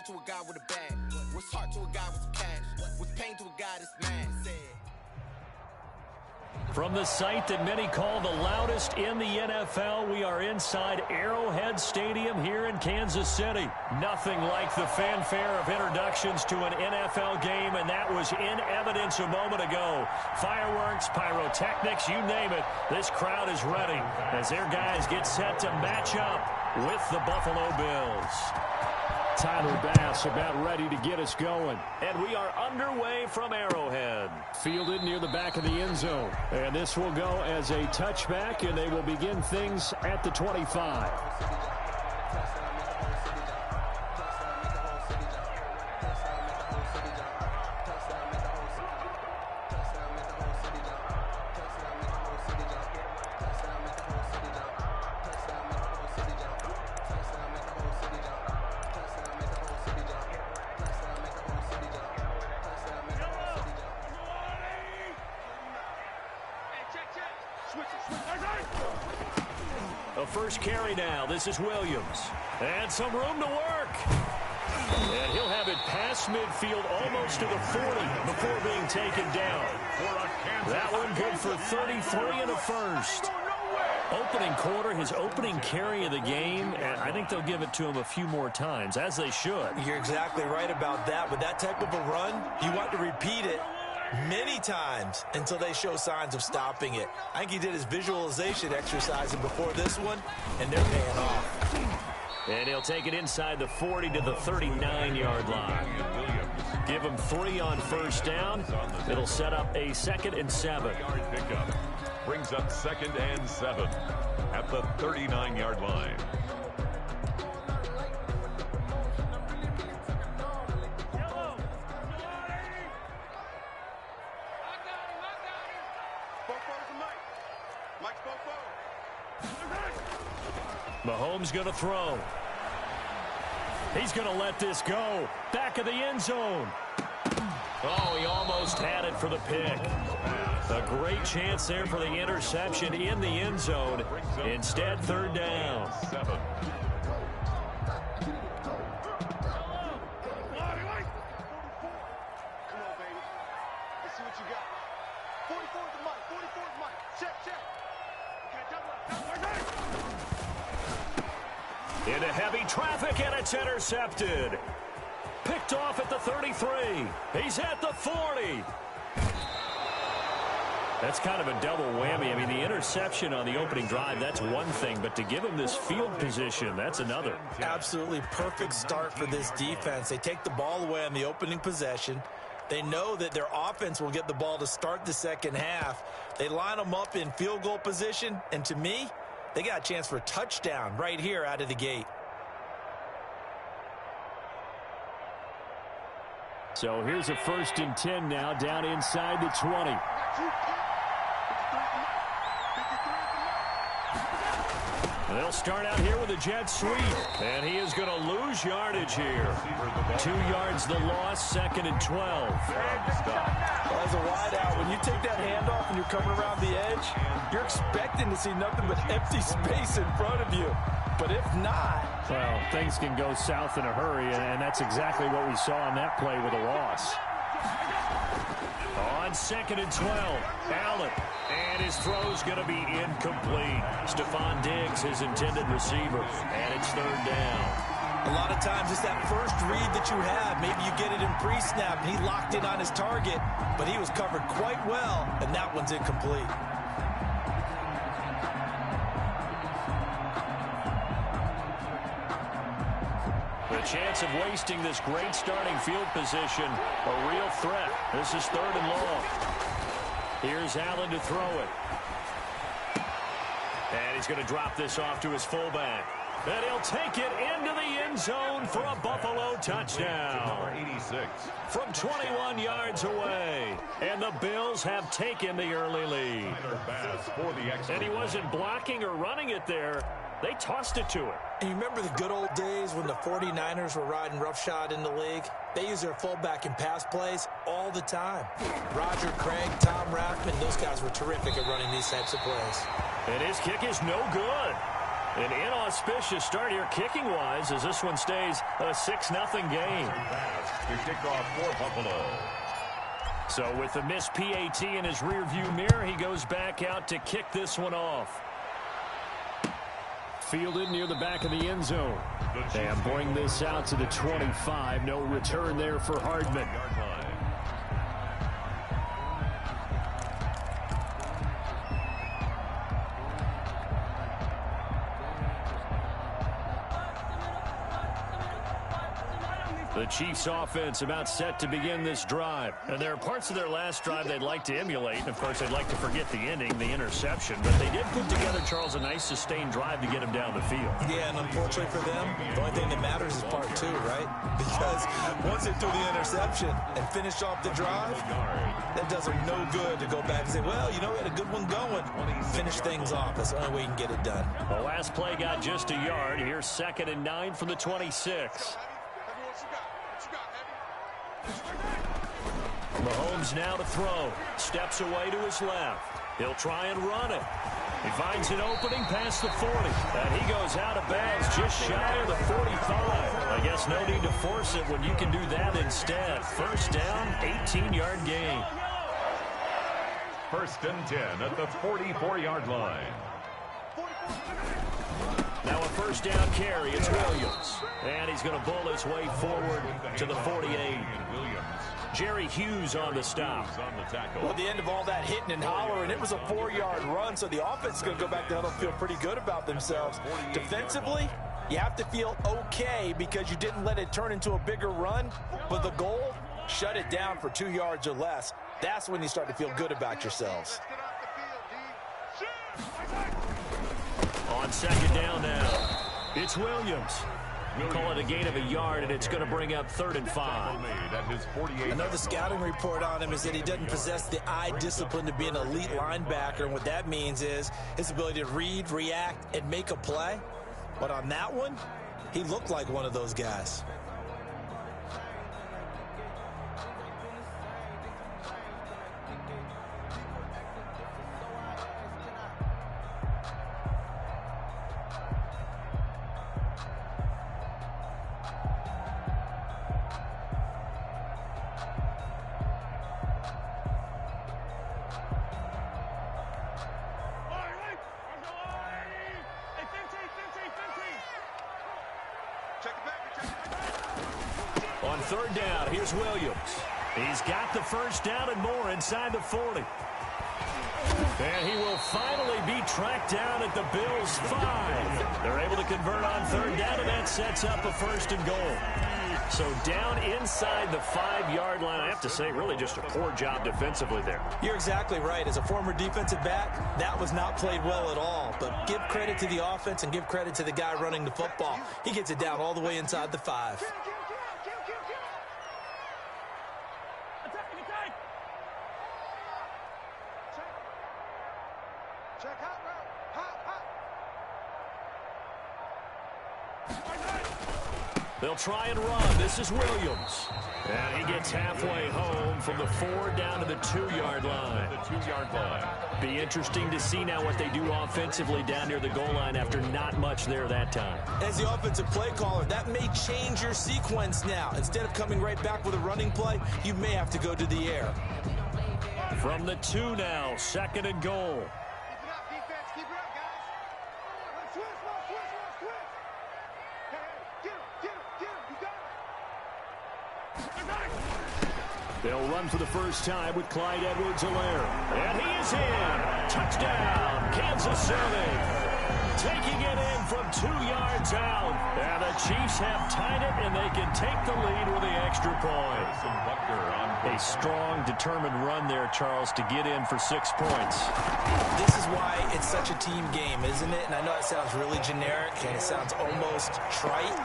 to a guy with a bag? What's heart to a guy with some cash? What's pain to a guy that's mad? From the site that many call the loudest in the NFL, we are inside Arrowhead Stadium here in Kansas City. Nothing like the fanfare of introductions to an NFL game, and that was in evidence a moment ago. Fireworks, pyrotechnics, you name it, this crowd is ready as their guys get set to match up with the Buffalo Bills. Tyler Bass about ready to get us going. And we are underway from Arrowhead. Fielded near the back of the end zone. And this will go as a touchback, and they will begin things at the 25. A first carry now. This is Williams. And some room to work. And he'll have it past midfield almost to the 40 before being taken down. That one good for 33 and a first. Opening quarter, his opening carry of the game, and I think they'll give it to him a few more times, as they should. You're exactly right about that. With that type of a run, you want to repeat it many times until they show signs of stopping it. I think he did his visualization exercising before this one, and they're paying off. And he'll take it inside the 40 to the 39-yard line. Give him 3 on first down. It'll set up a 2nd and 7. Pickup brings up 2nd and 7 at the 39-yard line. Mahomes going to throw. He's going to let this go. Back of the end zone. Oh, he almost had it for the pick. A great chance there for the interception in the end zone. Instead, 3rd down. Into heavy traffic, and it's intercepted. Picked off at the 33. He's at the 40. That's kind of a double whammy. I mean, the interception on the opening drive, that's one thing, but to give him this field position, that's another. Absolutely perfect start for this defense. They take the ball away on the opening possession. They know that their offense will get the ball to start the second half. They line them up in field goal position, and to me, they got a chance for a touchdown right here out of the gate. So here's a 1st and 10 now, down inside the 20. They'll start out here with a jet sweep, and he is going to lose yardage here. 2 yards the loss, 2nd and 12. As a wide out, when you take that handoff and you're coming around the edge, you're expecting to see nothing but empty space in front of you. But if not, well, things can go south in a hurry, and that's exactly what we saw on that play with a loss. On 2nd and 12, Allen, and his throw's going to be incomplete. Stephon Diggs, his intended receiver, and it's 3rd down. A lot of times it's that first read that you have. Maybe you get it in pre-snap, and he locked in on his target, but he was covered quite well, and that one's incomplete. The chance of wasting this great starting field position, a real threat. This is 3rd and long. Here's Allen to throw it. And he's going to drop this off to his fullback. And he'll take it into the end zone for a Buffalo touchdown. 86. From 21 yards away. And the Bills have taken the early lead. And he wasn't blocking or running it there. They tossed it to him. And you remember the good old days when the 49ers were riding roughshod in the league? They use their fullback in pass plays all the time. Roger Craig, Tom Rathman, those guys were terrific at running these types of plays. And his kick is no good. An inauspicious start here kicking-wise as this one stays a 6-0 game. To kick off for Buffalo. So with the missed PAT in his rearview mirror, he goes back out to kick this one off. Fielded near the back of the end zone. And bring this out to the 25. No return there for Hardman. The Chiefs offense about set to begin this drive. And there are parts of their last drive they'd like to emulate. And, of course, they'd like to forget the ending, the interception. But they did put together, Charles, a nice sustained drive to get him down the field. Yeah, and unfortunately for them, the only thing that matters is part two, right? Because once they threw the interception and finished off the drive, that does them no good to go back and say, well, you know, we had a good one going. Finish things off. That's the only way you can get it done. The last play got just a yard. Here's 2nd and 9 from the 26. Mahomes now to throw. Steps away to his left. He'll try and run it. He finds an opening past the 40. And he goes out of bounds just shy of the 45. I guess no need to force it when you can do that instead. First down, 18-yard gain. 1st and 10 at the 44-yard line. Now a first down carry. It's Williams. And he's going to bull his way forward to the 48. Jerry Hughes on the stop. Well, at the end of all that hitting and hollering, it was a 4-yard run, so the offense is going to go back down and feel pretty good about themselves. Defensively, you have to feel okay because you didn't let it turn into a bigger run, but the goal, shut it down for 2 yards or less. That's when you start to feel good about yourselves. On 2nd down now, it's Williams. We'll call it a gain of a yard, and it's going to bring up 3rd and 5. Another scouting report on him is that he doesn't possess the eye discipline to be an elite linebacker, and what that means is his ability to read, react, and make a play. But on that one, he looked like one of those guys. On 3rd down, here's Williams. He's got the first down and more inside the 40. And he will finally be tracked down at the Bills' 5. They're able to convert on 3rd down, and that sets up a 1st and goal. So down inside the 5-yard line. I have to say, really just a poor job defensively there. You're exactly right. As a former defensive back, that was not played well at all. But give credit to the offense and give credit to the guy running the football. He gets it down all the way inside the 5. They'll try and run. This is Williams. And he gets halfway home from the 4 down to the 2-yard line. Be interesting to see now what they do offensively down near the goal line after not much there that time. As the offensive play caller, that may change your sequence now. Instead of coming right back with a running play, you may have to go to the air. From the 2 now, 2nd and goal. They'll run for the first time with Clyde Edwards-Helaire. And he is in. Touchdown, Kansas City. Taking it in from 2 yards out. And the Chiefs have tied it, and they can take the lead with the extra point. A strong, determined run there, Charles, to get in for 6 points. This is why it's such a team game, isn't it? And I know it sounds really generic, and it sounds almost trite,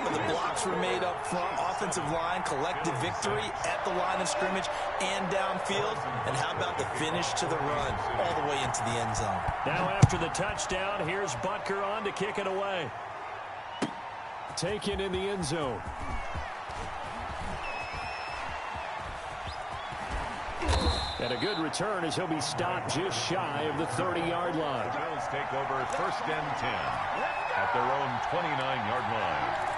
but the blocks were made up front, offensive line, collective victory at the line of scrimmage and downfield. And how about the finish to the run all the way into the end zone? Now after the touchdown, here's Butker on to kick it away. Taken in the end zone. And a good return as he'll be stopped just shy of the 30-yard line. Bills take over 1st and 10. at their own 29-yard line.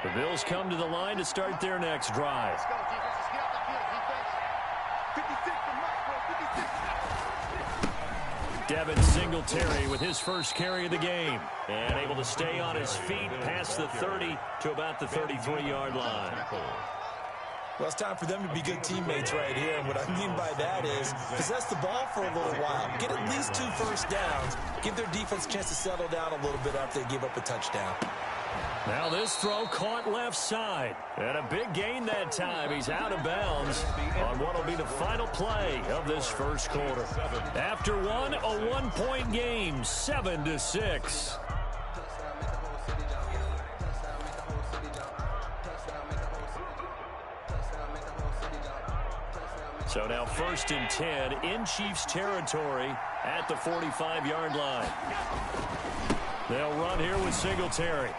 The Bills come to the line to start their next drive. Devin Singletary with his first carry of the game. And able to stay on his feet past the 30 to about the 33-yard line. Well, it's time for them to be good teammates right here. And what I mean by that is possess the ball for a little while. Get at least 2 first downs. Give their defense a chance to settle down a little bit after they give up a touchdown. Now this throw caught left side. And a big gain that time. He's out of bounds on what will be the final play of this first quarter. After one, a 1-point game, 7-6. So now 1st and 10 in Chiefs territory at the 45-yard line. They'll run here with Singletary.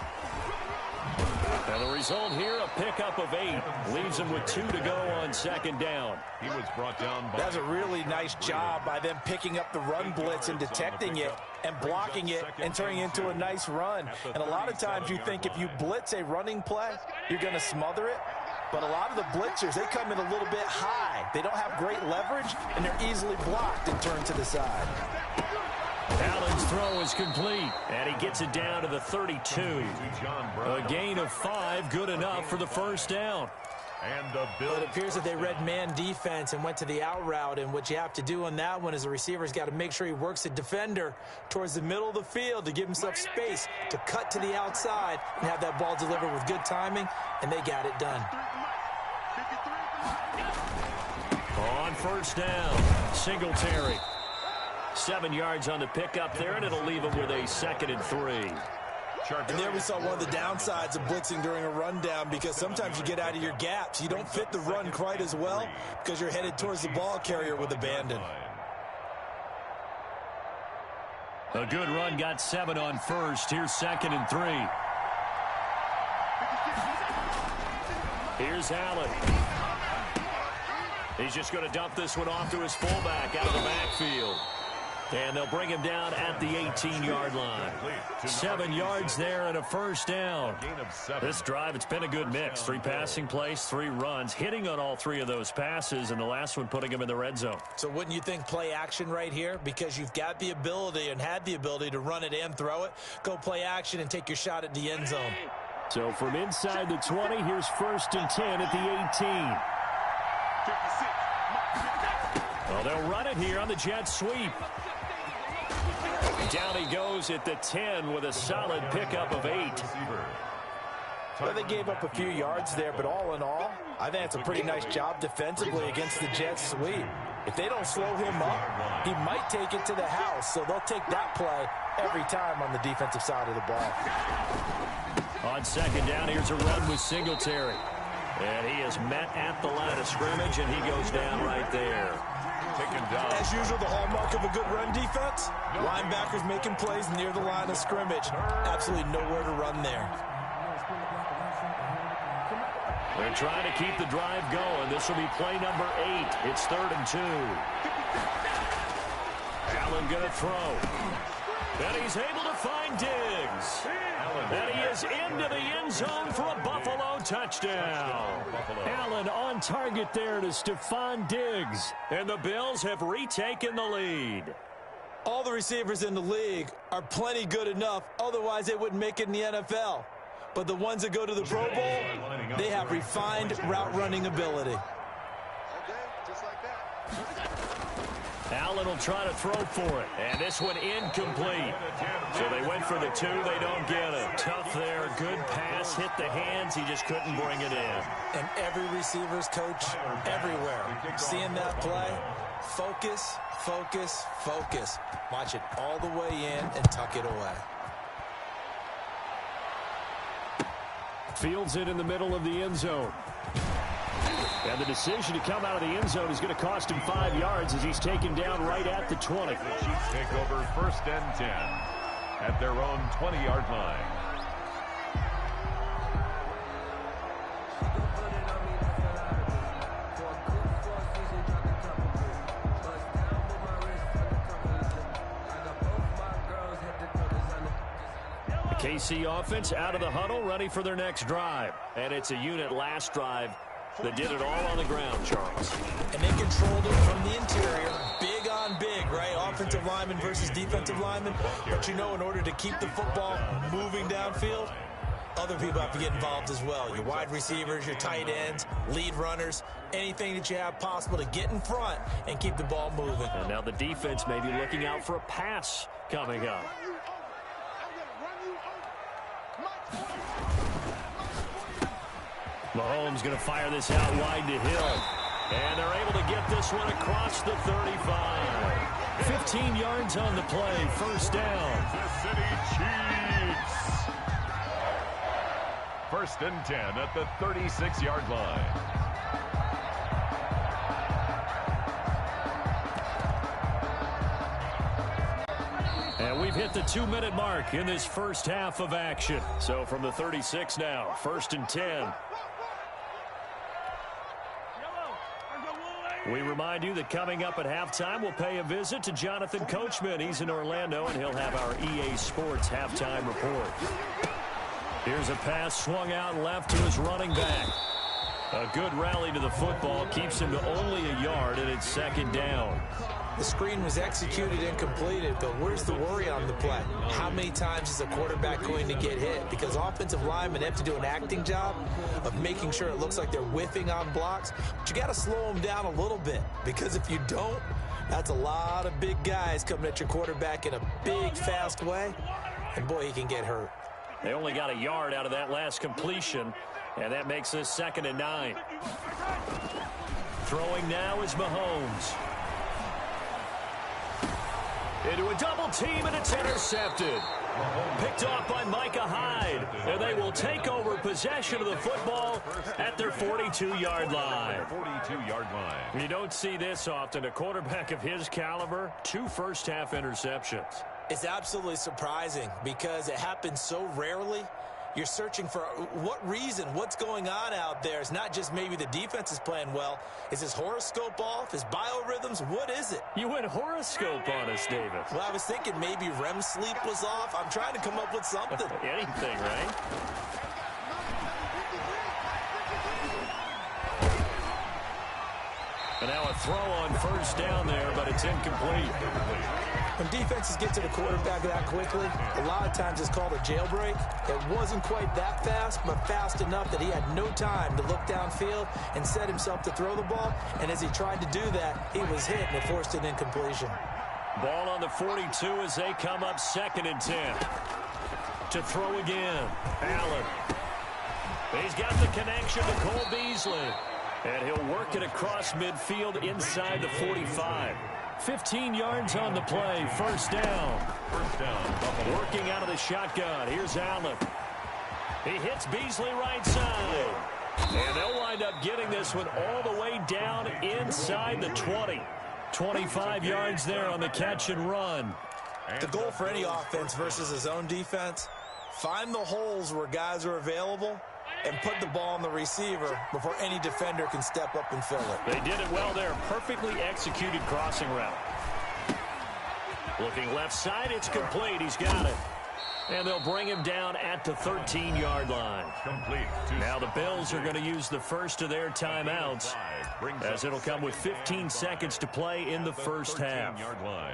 And the result here, a pickup of 8. Leaves him with 2 to go on 2nd down. He was brought down by... That's a really nice job by them picking up the run blitz and detecting it and blocking it and turning it into a nice run. And a lot of times you think if you blitz a running play, you're going to smother it. But a lot of the blitzers, they come in a little bit high. They don't have great leverage, and they're easily blocked and turned to the side. Allen's throw is complete, and he gets it down to the 32. A gain of 5, good enough for the first down. And the Bills. It appears that they read man defense and went to the out route, and what you have to do on that one is the receiver's got to make sure he works the defender towards the middle of the field to give himself space to cut to the outside and have that ball delivered with good timing, and they got it done. On 1st down, Singletary. 7 yards on the pickup there, and it'll leave him with a 2nd and 3. And there we saw one of the downsides of blitzing during a rundown, because sometimes you get out of your gaps. You don't fit the run quite as well because you're headed towards the ball carrier with abandon. A good run got 7 on 1st. Here's 2nd and 3. Here's Allen. He's just going to dump this one off to his fullback out of the backfield. And they'll bring him down at the 18-yard line. 7 yards there and a 1st down. This drive, it's been a good mix. 3 passing plays, 3 runs, hitting on all 3 of those passes, and the last one putting him in the red zone. So wouldn't you think play action right here? Because you've got the ability and had the ability to run it and throw it. Go play action and take your shot at the end zone. So from inside the 20, here's 1st and 10 at the 18. Well, they'll run it here on the jet sweep. Down he goes at the 10 with a solid pickup of 8. Well, they gave up a few yards there, but all in all, I think it's a pretty nice job defensively against the jet sweep. If they don't slow him up, he might take it to the house, so they'll take that play every time on the defensive side of the ball. On 2nd down, here's a run with Singletary. And he is met at the line of scrimmage, and he goes down right there. As usual, the hallmark of a good run defense, linebackers making plays near the line of scrimmage. Absolutely nowhere to run there. They're trying to keep the drive going. This will be play number 8. It's 3rd and 2. Allen going to throw. And he's able to find Diggs. And he is into the end zone for a Buffalo touchdown. Allen on target there to Stephon Diggs. And the Bills have retaken the lead. All the receivers in the league are plenty good enough. Otherwise, they wouldn't make it in the NFL. But the ones that go to the Pro Bowl, they have refined route running ability. Allen will try to throw for it. And this one incomplete. So they went for the 2. They don't get it. Tough there. Good pass. Hit the hands. He just couldn't bring it in. And every receiver's coach everywhere, seeing that play, focus, focus, focus. Watch it all the way in and tuck it away. Fields it in the middle of the end zone. And the decision to come out of the end zone is going to cost him 5 yards as he's taken down right at the 20. Chiefs take over 1st and 10 at their own 20-yard line. KC offense out of the huddle, ready for their next drive. And it's a unit last drive that did it all on the ground, Charles. And they controlled it from the interior. Big on big, right? Offensive lineman versus defensive lineman. But you know, in order to keep the football moving downfield, other people have to get involved as well. Your wide receivers, your tight ends, lead runners, anything that you have possible to get in front and keep the ball moving. And now the defense may be looking out for a pass coming up. Mahomes going to fire this out wide to Hill. And they're able to get this one across the 35. 15 yards on the play, first down. Kansas City Chiefs. First and 10 at the 36-yard line. And we've hit the 2-minute mark in this first half of action. So from the 36 now, first and 10. We remind you that coming up at halftime, we'll pay a visit to Jonathan Coachman. He's in Orlando, and he'll have our EA Sports halftime report. Here's a pass swung out left to his running back. A good rally to the football keeps him to only a yard, and it's second down. The screen was executed and completed, but where's the worry on the play? How many times is a quarterback going to get hit? Because offensive linemen have to do an acting job of making sure it looks like they're whiffing on blocks. But you got to slow them down a little bit, because if you don't, that's a lot of big guys coming at your quarterback in a big, fast way. And boy, he can get hurt. They only got a yard out of that last completion, and that makes this second and 9. Throwing now is Mahomes. Into a double team, and it's intercepted. Picked off by Micah Hyde. And they will take over possession of the football at their 42-yard line. 42-yard line. You don't see this often. A quarterback of his caliber, 2 first-half interceptions. It's absolutely surprising because it happens so rarely. You're searching for what reason, what's going on out there. It's not just maybe the defense is playing well. Is his horoscope off? His biorhythms? What is it? You went horoscope on us, Davis. Well, I was thinking maybe REM sleep was off. I'm trying to come up with something. Anything, right? And now a throw on first down there, but it's incomplete. When defenses get to the quarterback that quickly, a lot of times it's called a jailbreak. It wasn't quite that fast, but fast enough that he had no time to look downfield and set himself to throw the ball. And as he tried to do that, he was hit and it forced an incompletion. Ball on the 42 as they come up second and 10. To throw again, Allen. He's got the connection to Cole Beasley. And he'll work it across midfield inside the 45. 15 yards on the play, first down. First down. Working out of the shotgun. Here's Allen. He hits Beasley right side. And they'll wind up getting this one all the way down inside the 20. 25 yards there on the catch and run. The goal for any offense versus his own defense, find the holes where guys are available and put the ball on the receiver before any defender can step up and fill it. They did it well there. Perfectly executed crossing route. Looking left side, it's complete. He's got it. And they'll bring him down at the 13-yard line. Complete. Now the Bills are going to use the first of their timeouts, as it'll come with 15 seconds to play in the first half. 13-yard line.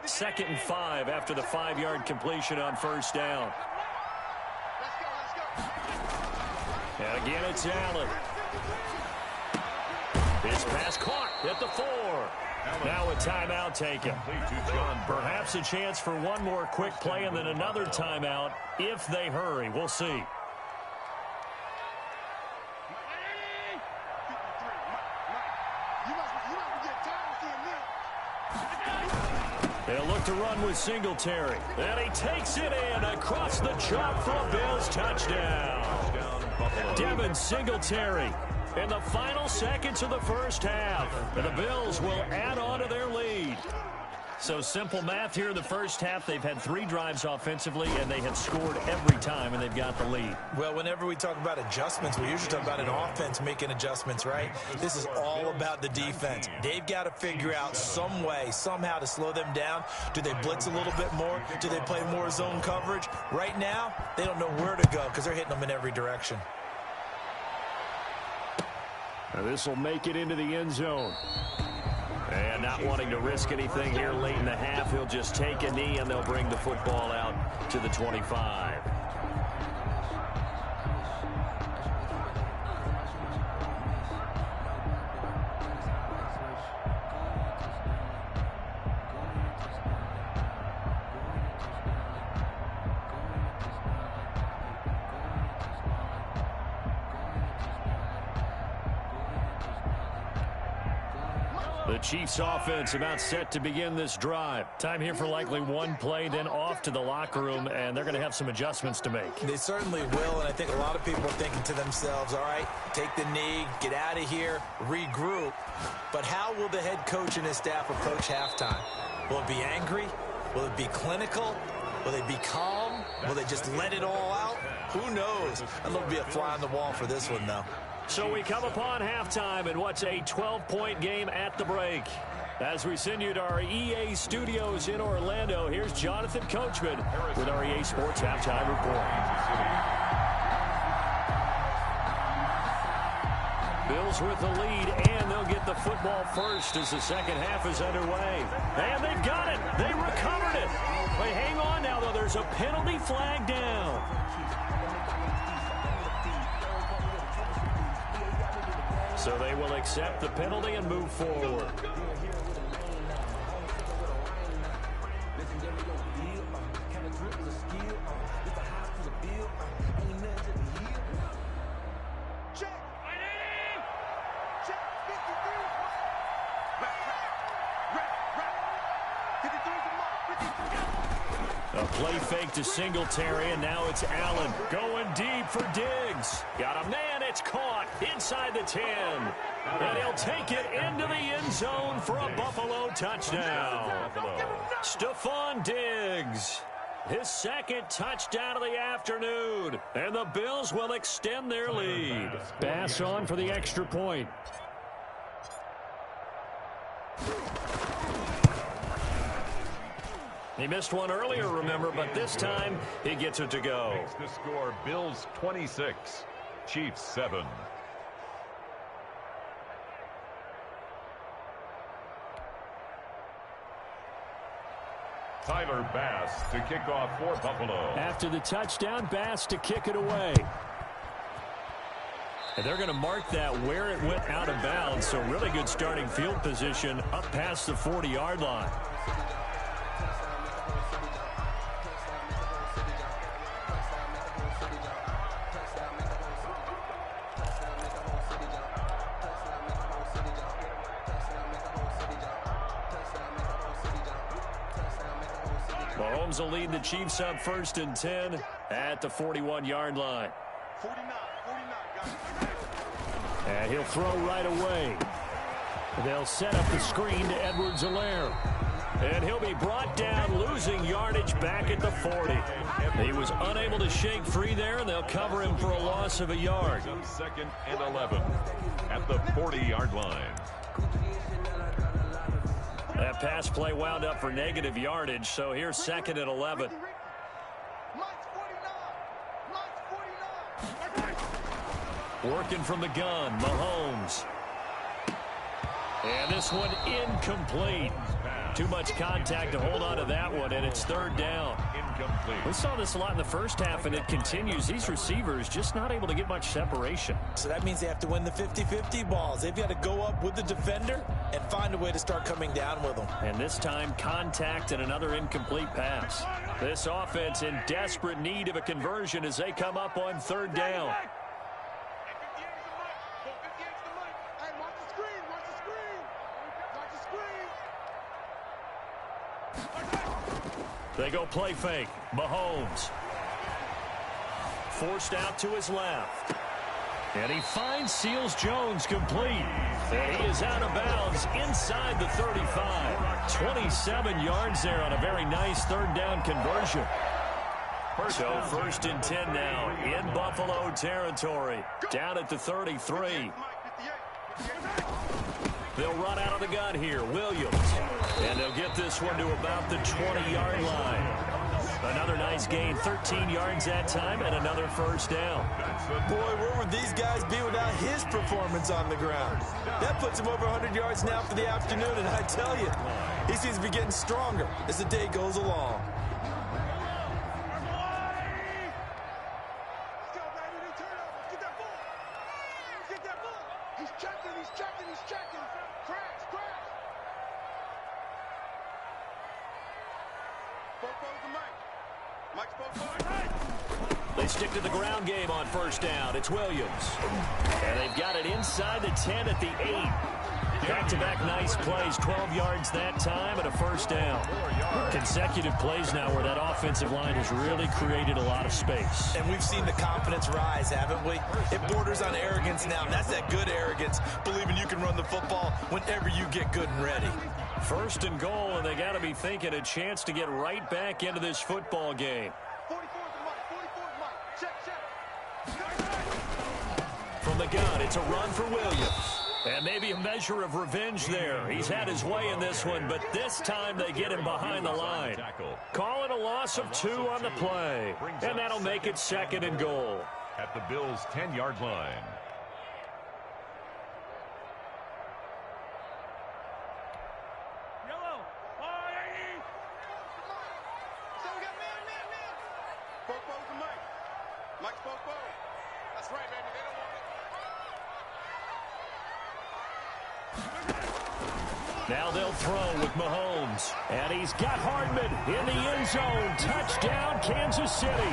Second and 5 after the 5-yard completion on first down. And again, it's Allen. His pass caught at the 4. Now a timeout taken. Perhaps a chance for one more quick play and then another timeout if they hurry. We'll see. They'll look to run with Singletary. And he takes it in across the chop for a Bills touchdown. Devin Singletary in the final seconds of the first half. And the Bills will add on to their lead. So simple math here in the first half. They've had 3 drives offensively, and they have scored every time, and they've got the lead. Well, whenever we talk about adjustments, we usually talk about an offense making adjustments, right? This is all about the defense. They've got to figure out some way, somehow to slow them down. Do they blitz a little bit more? Do they play more zone coverage? Right now, they don't know where to go because they're hitting them in every direction. This will make it into the end zone. And not wanting to risk anything here late in the half, he'll just take a knee, and they'll bring the football out to the 25. The Chiefs offense about set to begin this drive. Time here for likely one play, then off to the locker room, and they're going to have some adjustments to make. They certainly will, and I think a lot of people are thinking to themselves, all right, take the knee, get out of here, regroup. But how will the head coach and his staff approach halftime? Will it be angry? Will it be clinical? Will they be calm? Will they just let it all out? Who knows? And there'll be a fly on the wall for this one, though. So we come upon halftime in what's a 12-point game at the break. As we send you to our EA studios in Orlando, here's Jonathan Coachman with our EA Sports Halftime Report. Bills with the lead, and they'll get the football first as the second half is underway. And they've got it. They recovered it. But hang on now, though. There's a penalty flag down. So they will accept the penalty and move forward. A play fake to Singletary, and now it's Allen going deep for Diggs. Got a man, it's caught inside the 10. And he'll take it into the end zone for a Buffalo touchdown. Stephon Diggs, his second touchdown of the afternoon. And the Bills will extend their lead. Bass on for the extra point. He missed one earlier, remember, but this time he gets it to go. Makes the score Bills 26, Chiefs 7. Tyler Bass to kick off for Buffalo. After the touchdown, Bass to kick it away. And they're going to mark that where it went out of bounds, so really good starting field position up past the 40-yard line. Mahomes will lead the Chiefs up 1st and 10 at the 41-yard line. And he'll throw right away. They'll set up the screen to Edwards-Helaire. And he'll be brought down, losing yardage back at the 40. He was unable to shake free there, and they'll cover him for a loss of a yard. 2nd and 11 at the 40-yard line. That pass play wound up for negative yardage, so here's 2nd and 11. Working from the gun, Mahomes. And this one incomplete. Too much contact to hold on to that one, and it's 3rd down. Incomplete. We saw this a lot in the first half, and it continues. These receivers just not able to get much separation. So that means they have to win the 50-50 balls. They've got to go up with the defender and find a way to start coming down with them. And this time, contact and another incomplete pass. This offense in desperate need of a conversion as they come up on 3rd down. They go play fake. Mahomes. Forced out to his left. And he finds Seals-Jones complete. And he is out of bounds inside the 35. 27 yards there on a very nice third down conversion. So first and 10 now in Buffalo territory. Down at the 33. They'll run out of the gun here. Williams. And they'll get this one to about the 20-yard line. Another nice gain, 13 yards that time, and another first down. Boy, where would these guys be without his performance on the ground? That puts him over 100 yards now for the afternoon, and I tell you, he seems to be getting stronger as the day goes along. They stick to the ground game on first down. It's Williams. And they've got it inside the 10 at the 8. Back-to-back nice plays, 12 yards that time and a first down. Consecutive plays now where that offensive line has really created a lot of space. And we've seen the confidence rise, haven't we? It borders on arrogance now, and that's that good arrogance, believing you can run the football whenever you get good and ready. First and goal, and they got to be thinking a chance to get right back into this football game. From the gun, it's a run for Williams. And maybe a measure of revenge there. He's had his way in this one, but this time they get him behind the line. Call it a loss of 2 on the play. And that'll make it second and goal. At the Bills' 10-yard line. Now they'll throw with Mahomes. And he's got Hardman in the end zone. Touchdown, Kansas City.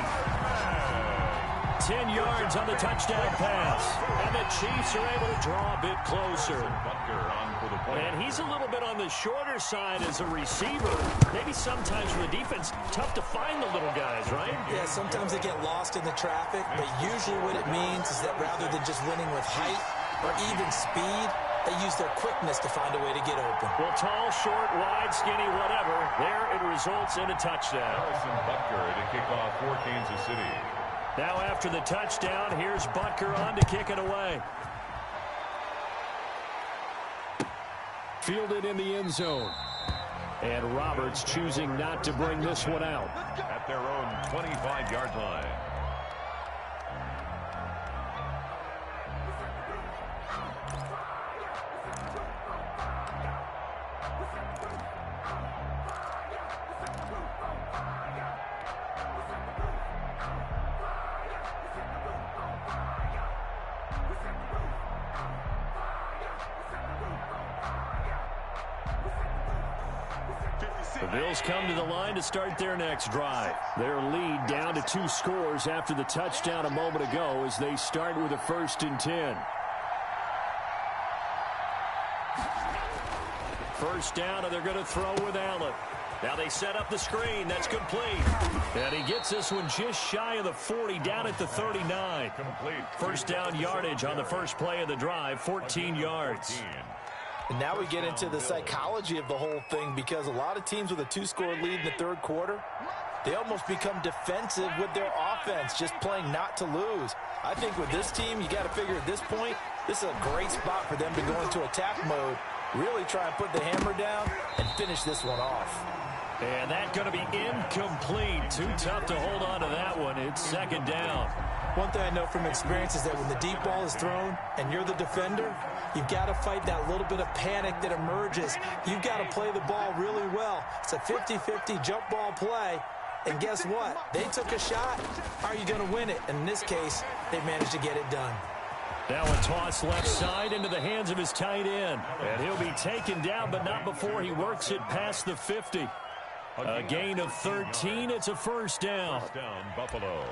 10 yards on the touchdown pass. And the Chiefs are able to draw a bit closer. And he's a little bit on the shorter side as a receiver. Maybe sometimes for the defense, tough to find the little guys, right? Yeah, sometimes they get lost in the traffic, but usually what it means is that rather than just winning with height or even speed, they use their quickness to find a way to get open. Well, tall, short, wide, skinny, whatever, there it results in a touchdown. Harrison Butker to kick off for Kansas City. Now after the touchdown, here's Butker on to kick it away. Fielded in the end zone. And Roberts choosing not to bring this one out. At their own 25-yard line. The Bills come to the line to start their next drive. Their lead down to 2 scores after the touchdown a moment ago as they start with a 1st and 10. First down, and they're going to throw with Allen. Now they set up the screen. That's complete. And he gets this one just shy of the 40, down at the 39. Complete. First down yardage on the first play of the drive, 14 yards. And now we get into the psychology of the whole thing, because a lot of teams with a 2-score lead in the third quarter, they almost become defensive with their offense, just playing not to lose. I think with this team, you got to figure at this point, this is a great spot for them to go into attack mode, really try and put the hammer down and finish this one off. And that's going to be incomplete. Too tough to hold on to that one. It's second down. One thing I know from experience is that when the deep ball is thrown and you're the defender, you've got to fight that little bit of panic that emerges. You've got to play the ball really well. It's a 50-50 jump ball play. And guess what? They took a shot. How are you going to win it? And in this case, they managed to get it done. Now a toss left side into the hands of his tight end. And he'll be taken down, but not before he works it past the 50. A gain of 13. It's a first down. First down, Buffalo.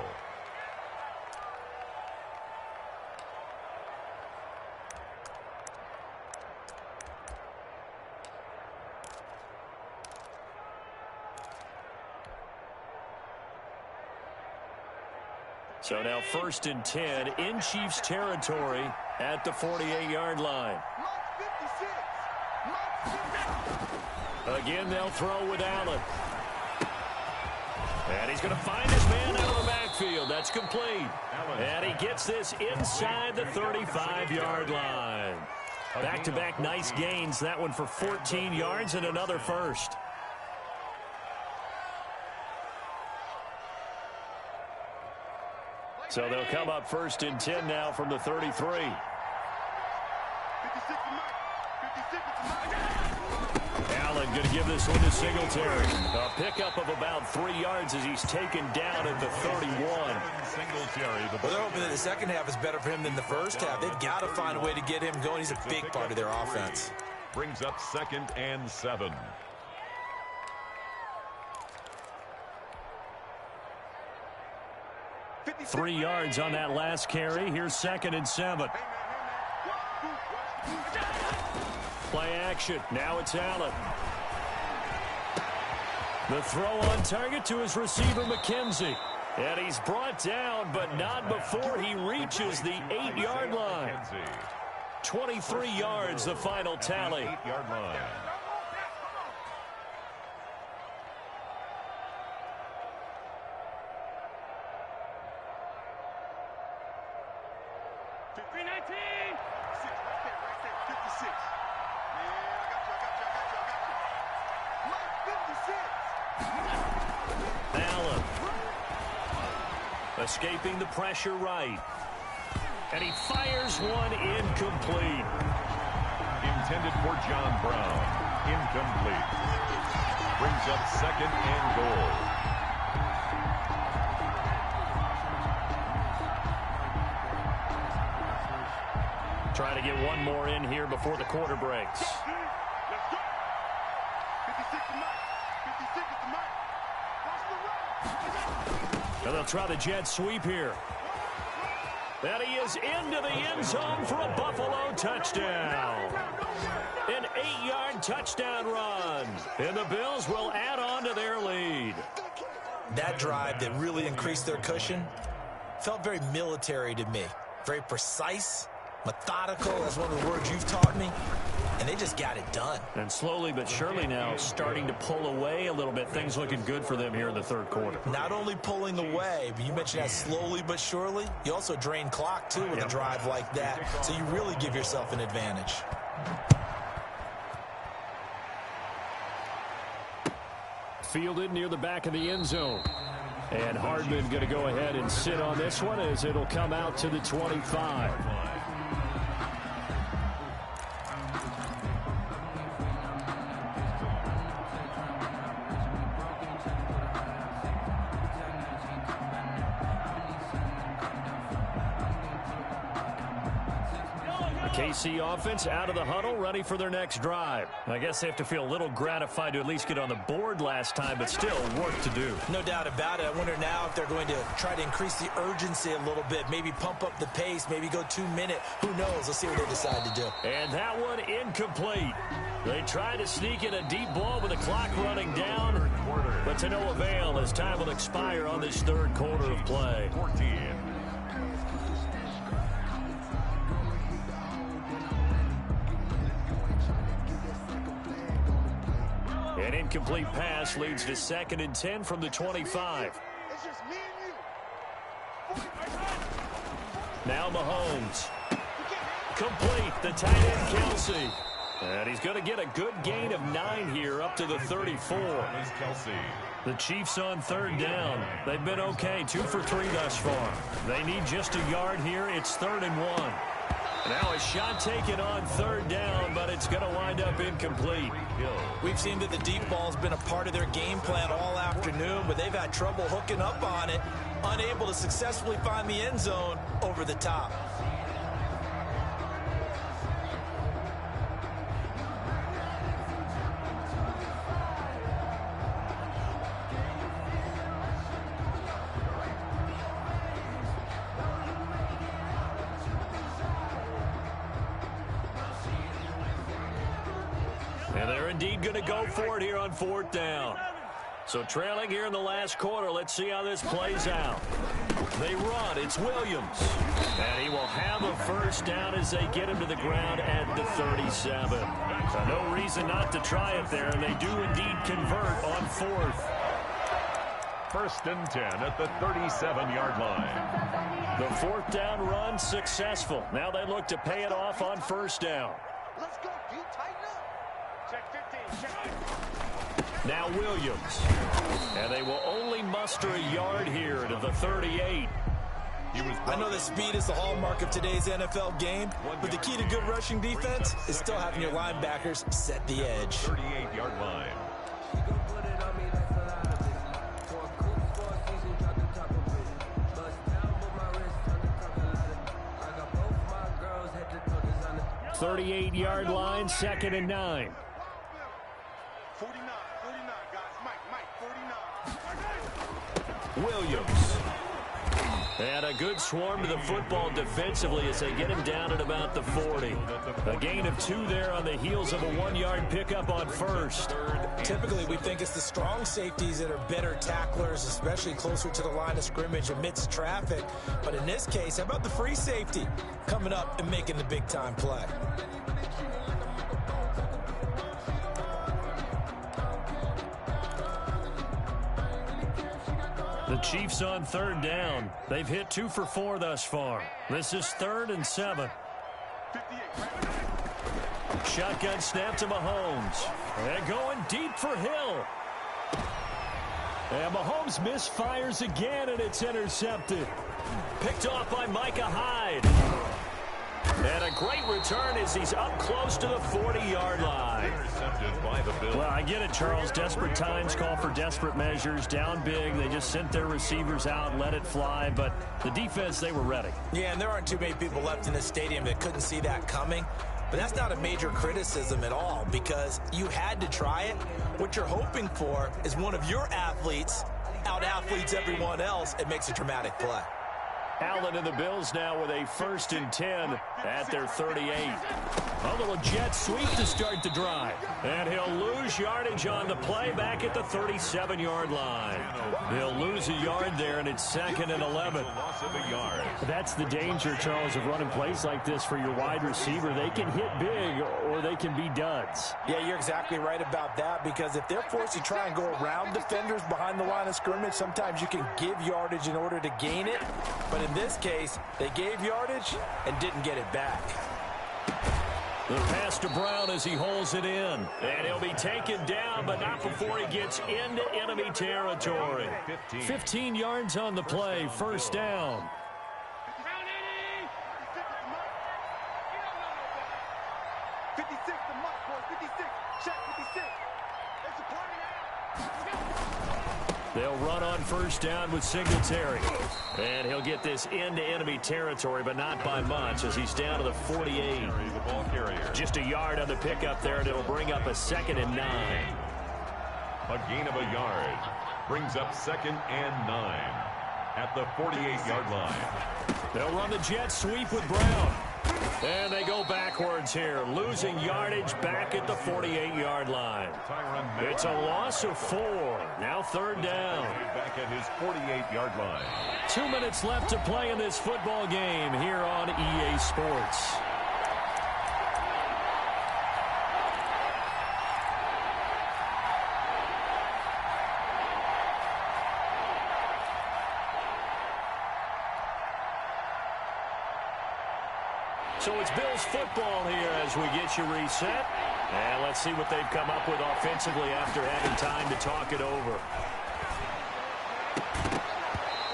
So now 1st and 10 in Chiefs territory at the 48-yard line. Again, they'll throw with Allen. And he's going to find his man out of the backfield. That's complete. And he gets this inside the 35-yard line. Back-to-back nice gains. That one for 14 yards and another first. So they'll come up 1st and 10 now from the 33. Allen going to give this one to Singletary. A pickup of about 3 yards as he's taken down at the 31. Well, they're hoping that the second half is better for him than the first half. They've got to find a way to get him going. He's a big part of their offense. Brings up 2nd and 7. Three yards on that last carry. Here's 2nd and 7. Play action. Now it's Allen. The throw on target to his receiver, McKenzie. And he's brought down, but not before he reaches the 8-yard line. 23 yards, the final tally. 8-yard line. Allen escaping the pressure right. And he fires one incomplete. Intended for John Brown. Incomplete. Brings up 2nd and goal. Try to get one more in here before the quarter breaks. And they'll try the jet sweep here. And he is into the end zone for a Buffalo touchdown. An 8-yard touchdown run. And the Bills will add on to their lead. That drive that really increased their cushion felt very military to me. Very precise, methodical. That's one of the words you've taught me. And they just got it done. And slowly but surely now starting to pull away a little bit. Things looking good for them here in the third quarter. Not only pulling away, but you mentioned that slowly but surely. You also drain clock, too, with a drive like that. So you really give yourself an advantage. Fielded near the back of the end zone. And Hardman going to go ahead and sit on this one as it'll come out to the 25. KC offense out of the huddle, ready for their next drive. I guess they have to feel a little gratified to at least get on the board last time, but still work to do. No doubt about it. I wonder now if they're going to try to increase the urgency a little bit, maybe pump up the pace, maybe go 2-minute. Who knows? Let's see what they decide to do. And that one incomplete. They try to sneak in a deep ball with the clock running down, but to no avail as time will expire on this third quarter of play. 14. An incomplete pass leads to 2nd and 10 from the 25. Now Mahomes. Complete, the tight end Kelsey. And he's going to get a good gain of 9 here up to the 34. Kelsey. The Chiefs on 3rd down. They've been okay, 2 for 3 thus far. They need just a yard here. It's 3rd and 1. Now a shot taken on 3rd down, but it's going to wind up incomplete. We've seen that the deep ball's been a part of their game plan all afternoon, but they've had trouble hooking up on it, unable to successfully find the end zone over the top. And they're indeed going to go for it here on 4th down. So trailing here in the last quarter, let's see how this plays out. They run. It's Williams. And he will have a first down as they get him to the ground at the 37. So no reason not to try it there, and they do indeed convert on fourth. 1st and 10 at the 37-yard line. The fourth down run successful. Now they look to pay it off on first down. Let's go. Do you tighten up? Check 15. Check. Now Williams. And they will only muster a yard here to the 38. I know that speed is the hallmark of today's NFL game, but the key to good rushing defense is still having your linebackers set the edge. 38-yard line. The 38-yard line, 2nd and 9. 49, guys. Mike, 49. Williams. And a good swarm to the football defensively as they get him down at about the 40. A gain of 2 there on the heels of a 1-yard pickup on first. Typically, we think it's the strong safeties that are better tacklers, especially closer to the line of scrimmage amidst traffic. But in this case, how about the free safety coming up and making the big-time play? The Chiefs on 3rd down. They've hit 2 for 4 thus far. This is 3rd and 7. Shotgun snap to Mahomes. And going deep for Hill. And Mahomes misfires again, and it's intercepted. Picked off by Micah Hyde. And a great return as he's up close to the 40-yard line. Intercepted by the Bills. Well, I get it, Charles. Desperate times call for desperate measures. Down big, they just sent their receivers out, let it fly. But the defense, they were ready. Yeah, and there aren't too many people left in this stadium that couldn't see that coming. But that's not a major criticism at all because you had to try it. What you're hoping for is one of your athletes out-athletes everyone else and makes a dramatic play. Allen and the Bills now with a 1st and 10 at their 38. A little jet sweep to start the drive. And he'll lose yardage on the play back at the 37-yard line. He'll lose a yard there, and it's 2nd and 11. Loss of a yard. That's the danger, Charles, of running plays like this for your wide receiver. They can hit big or they can be duds. Yeah, you're exactly right about that because if they're forced to try and go around defenders behind the line of scrimmage, sometimes you can give yardage in order to gain it. But in this case, they gave yardage and didn't get it back. The pass to Brown as he holds it in. And he'll be taken down, but not before he gets into enemy territory. 15 yards on the play, 1st down. They'll run on 1st down with Singletary. And he'll get this into enemy territory, but not by much as he's down to the 48. The ball carrier. Just a yard on the pickup there, and it'll bring up a 2nd and 9. A gain of a yard. Brings up 2nd and 9 at the 48-yard line. They'll run the jet sweep with Brown. And they go backwards here, losing yardage back at the 48-yard line. It's a loss of 4. Now 3rd down. Back at his 48-yard line. 2 minutes left to play in this football game here on EA Sports. So it's Bills football here as we get you reset. And let's see what they've come up with offensively after having time to talk it over.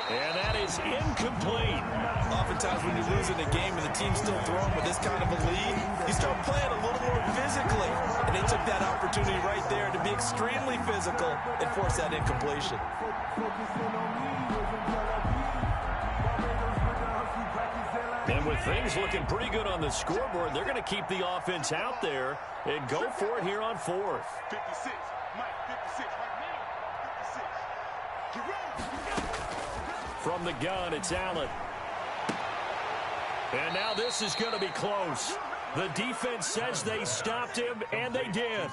And that is incomplete. Oftentimes when you're losing a game and the team's still throwing with this kind of a lead, you start playing a little more physically. And they took that opportunity right there to be extremely physical and force that incompletion. And with things looking pretty good on the scoreboard, they're going to keep the offense out there and go for it here on 4th. 56, Mike, 56, Mike, 56. Get ready. From the gun, it's Allen. And now this is going to be close. The defense says they stopped him, and they did.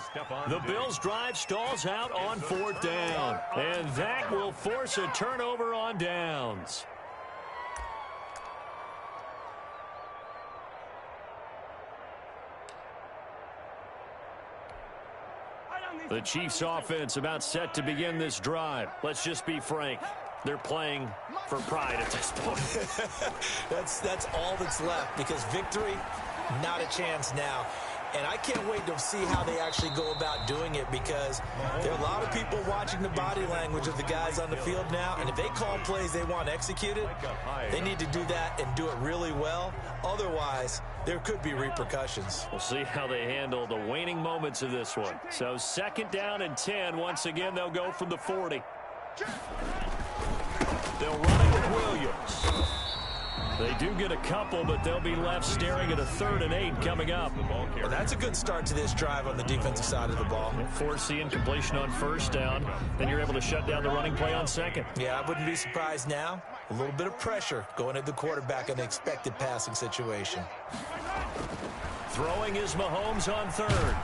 The Bills' drive stalls out on 4th down. And that will force a turnover on downs. The Chiefs offense about set to begin this drive. Let's just be frank. They're playing for pride at this point. That's all that's left, because victory, not a chance now. And I can't wait to see how they actually go about doing it, because there are a lot of people watching the body language of the guys on the field now. And if they call plays they want executed, they need to do that and do it really well. Otherwise, there could be repercussions. We'll see how they handle the waning moments of this one. So 2nd down and 10. Once again, they'll go from the 40. They'll run it with Williams. They do get a couple, but they'll be left staring at a 3rd and 8 coming up. Well, that's a good start to this drive on the defensive side of the ball. Force the incompletion on 1st down. Then you're able to shut down the running play on 2nd. Yeah, I wouldn't be surprised now. A little bit of pressure going at the quarterback in an expected passing situation. Throwing is Mahomes on 3rd.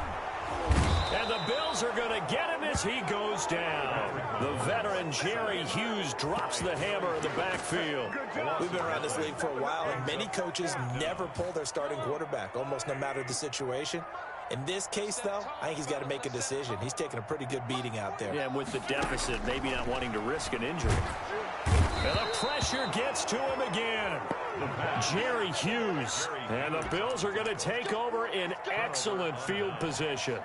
And the Bills are going to get him as he goes down. The veteran Jerry Hughes drops the hammer in the backfield. We've been around this league for a while, and many coaches never pull their starting quarterback, almost no matter the situation. In this case, though, I think he's got to make a decision. He's taking a pretty good beating out there. Yeah, and with the deficit, maybe not wanting to risk an injury. And the pressure gets to him again. Jerry Hughes. And the Bills are going to take over in excellent field position.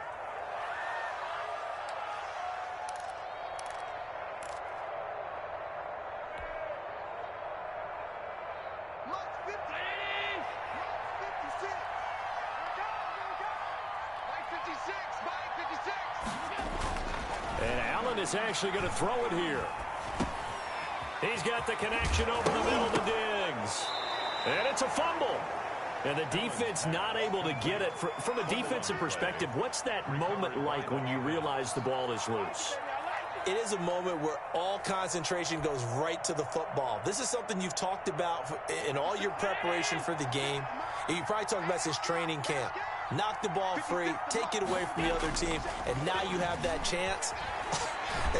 And Allen is actually going to throw it here. He's got the connection over the middle to Diggs. And it's a fumble. And the defense not able to get it. From a defensive perspective, what's that moment like when you realize the ball is loose? It is a moment where all concentration goes right to the football. This is something you've talked about in all your preparation for the game. And you probably talked about since training camp. Knock the ball free, take it away from the other team, and now you have that chance.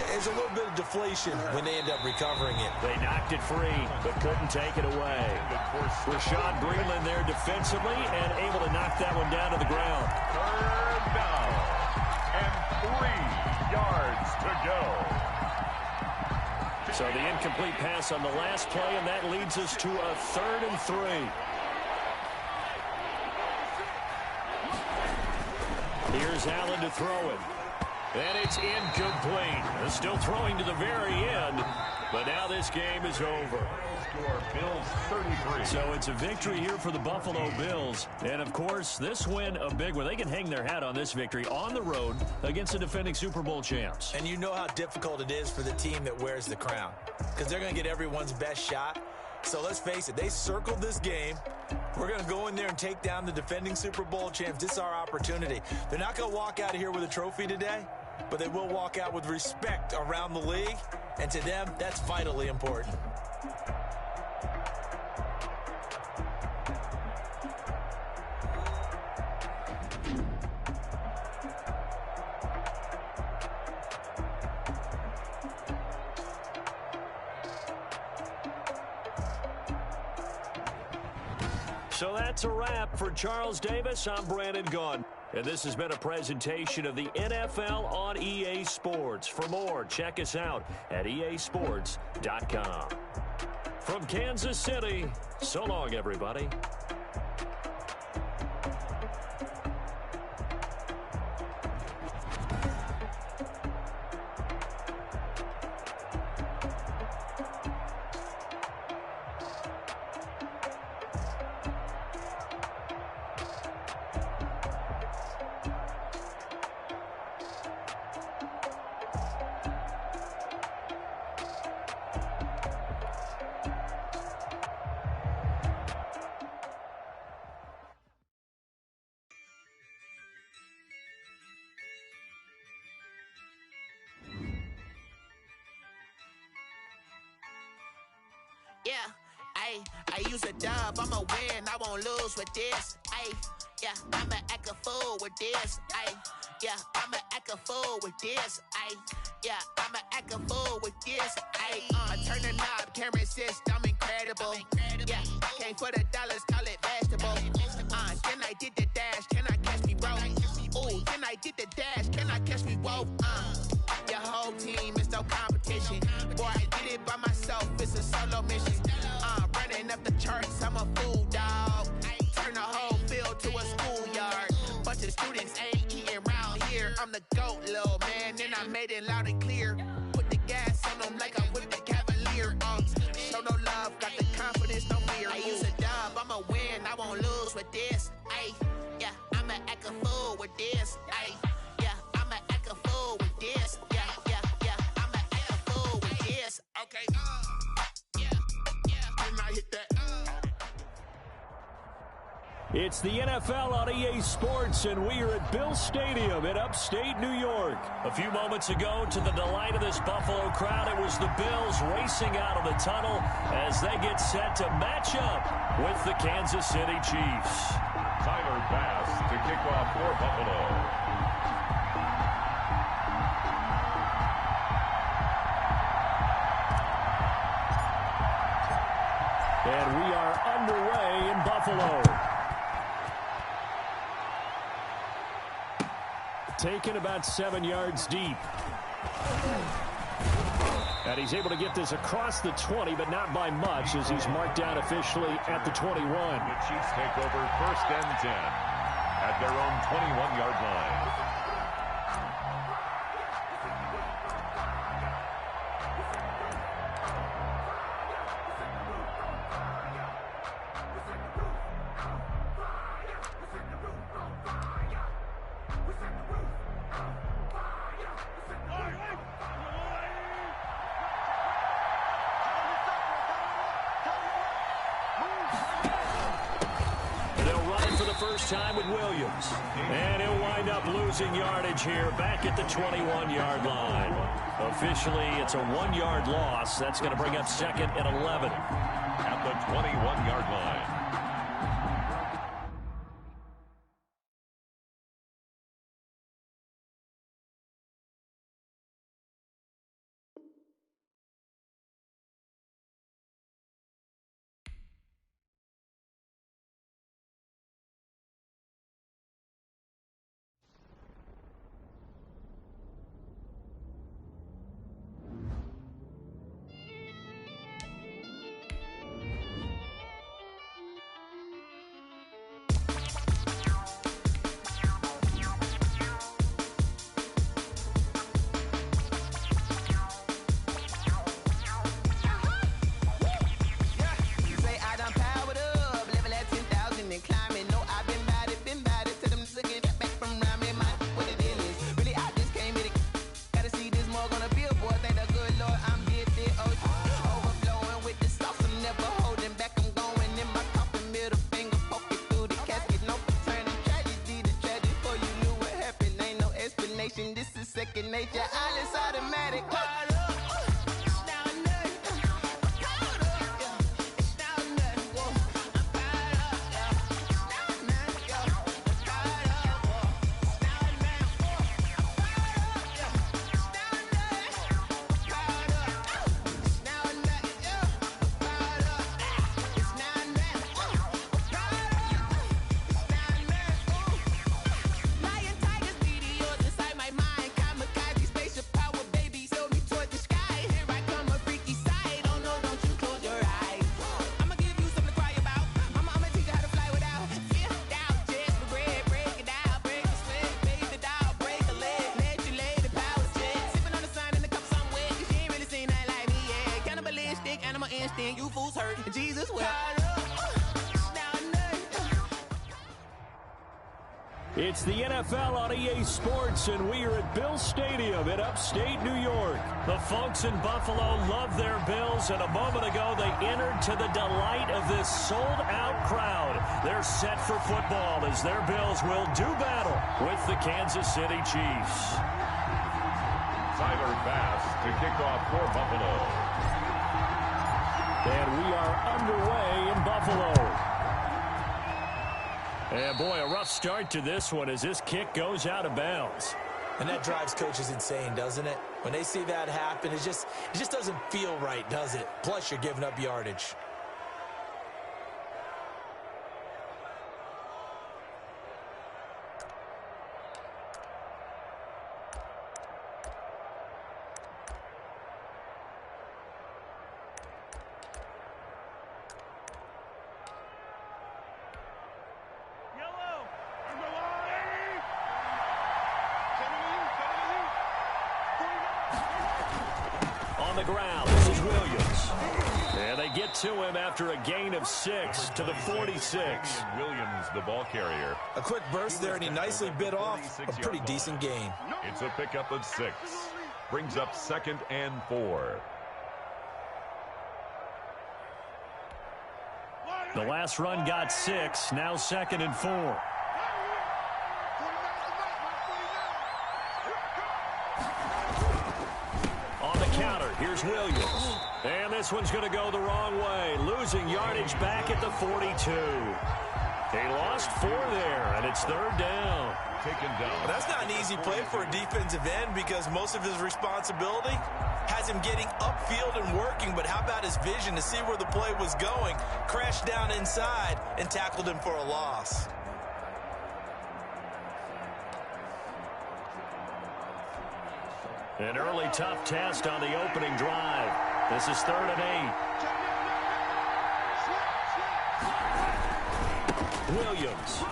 There's a little bit of deflation when they end up recovering it. They knocked it free, but couldn't take it away. Rashad Breeland there defensively and able to knock that one down to the ground. 3rd down and 3 yards to go. So the incomplete pass on the last play, and that leads us to a 3rd and 3. Here's Allen to throw it. And it's incomplete. Still throwing to the very end. But now this game is over. Score Bills 33. So it's a victory here for the Buffalo Bills. And, of course, this win a big one. They can hang their hat on this victory on the road against the defending Super Bowl champs. And you know how difficult it is for the team that wears the crown, because they're going to get everyone's best shot. So let's face it, they circled this game. We're going to go in there and take down the defending Super Bowl champs. This is our opportunity. They're not going to walk out of here with a trophy today, but they will walk out with respect around the league. And to them, that's vitally important. So that's a wrap for Charles Davis. I'm Brandon Gunn. And this has been a presentation of the NFL on EA Sports. For more, check us out at easports.com. From Kansas City, so long, everybody. Yeah, I use a dub, I'ma win, I won't lose with this. Yeah, I'ma act a fool with this. Yeah, I'ma act a fool with this. Yeah, I'ma act a fool with this. I turn the knob, camera assist, I'm incredible. Yeah, came for the dollars, call it vegetable. Then I did the dash, can I catch me, bro? Ooh, then I did the dash, can I catch me, whoa? it by myself, it's a solo mission. Running up the charts, I'm a fool, dog. Turn the whole field to a schoolyard. Bunch of students ain't eating round here. I'm the GOAT, little man, and I made it loud and clear. Put the gas on them like I'm with the Cavalier. Show no love, got the confidence, no fear. I use a dub, I'ma win, I won't lose with this. Ay, yeah, I'ma act a fool with this. Ay, yeah, I'ma act a fool with this. Yeah, yeah, yeah, I'ma act a fool with this. Okay, yeah, and I hit that. It's the NFL on EA Sports, and we are at Bill Stadium in upstate New York. A few moments ago, to the delight of this Buffalo crowd, it was the Bills racing out of the tunnel as they get set to match up with the Kansas City Chiefs. Tyler Bass to kick off for Buffalo. And we are underway in Buffalo. Taken about 7 yards deep. And he's able to get this across the 20, but not by much, as he's marked down officially at the 21. The Chiefs take over 1st and 10 at their own 21-yard line. First time with Williams. And he'll wind up losing yardage here back at the 21-yard line. Officially, it's a 1-yard loss. That's going to bring up 2nd and 11. At the 21-yard line. Nature, all is automatic. You fools hurt. Jesus will. It's the NFL on EA Sports, and we are at Bill Stadium in upstate New York. The folks in Buffalo love their Bills, and a moment ago they entered to the delight of this sold-out crowd. They're set for football as their Bills will do battle with the Kansas City Chiefs. Tyler Bass to kick off for Buffalo. And we are underway in Buffalo. And boy, a rough start to this one as this kick goes out of bounds. And that drives coaches insane, doesn't it? When they see that happen, it just doesn't feel right, does it? Plus, you're giving up yardage. ground. This is Williams. And they get to him after a gain of 6 to the 46. Williams, the ball carrier. A quick burst there, and he nicely bit off a pretty decent gain. It's a pickup of 6. Brings up 2nd and 4. The last run got 6. Now 2nd and 4. Here's Williams. And this one's going to go the wrong way. Losing yardage back at the 42. They lost 4 there, and it's 3rd down. Taken down. Well, that's not an easy play for a defensive end because most of his responsibility has him getting upfield and working, but how about his vision to see where the play was going, crashed down inside, and tackled him for a loss. An early tough test on the opening drive. This is 3rd and 8. Williams.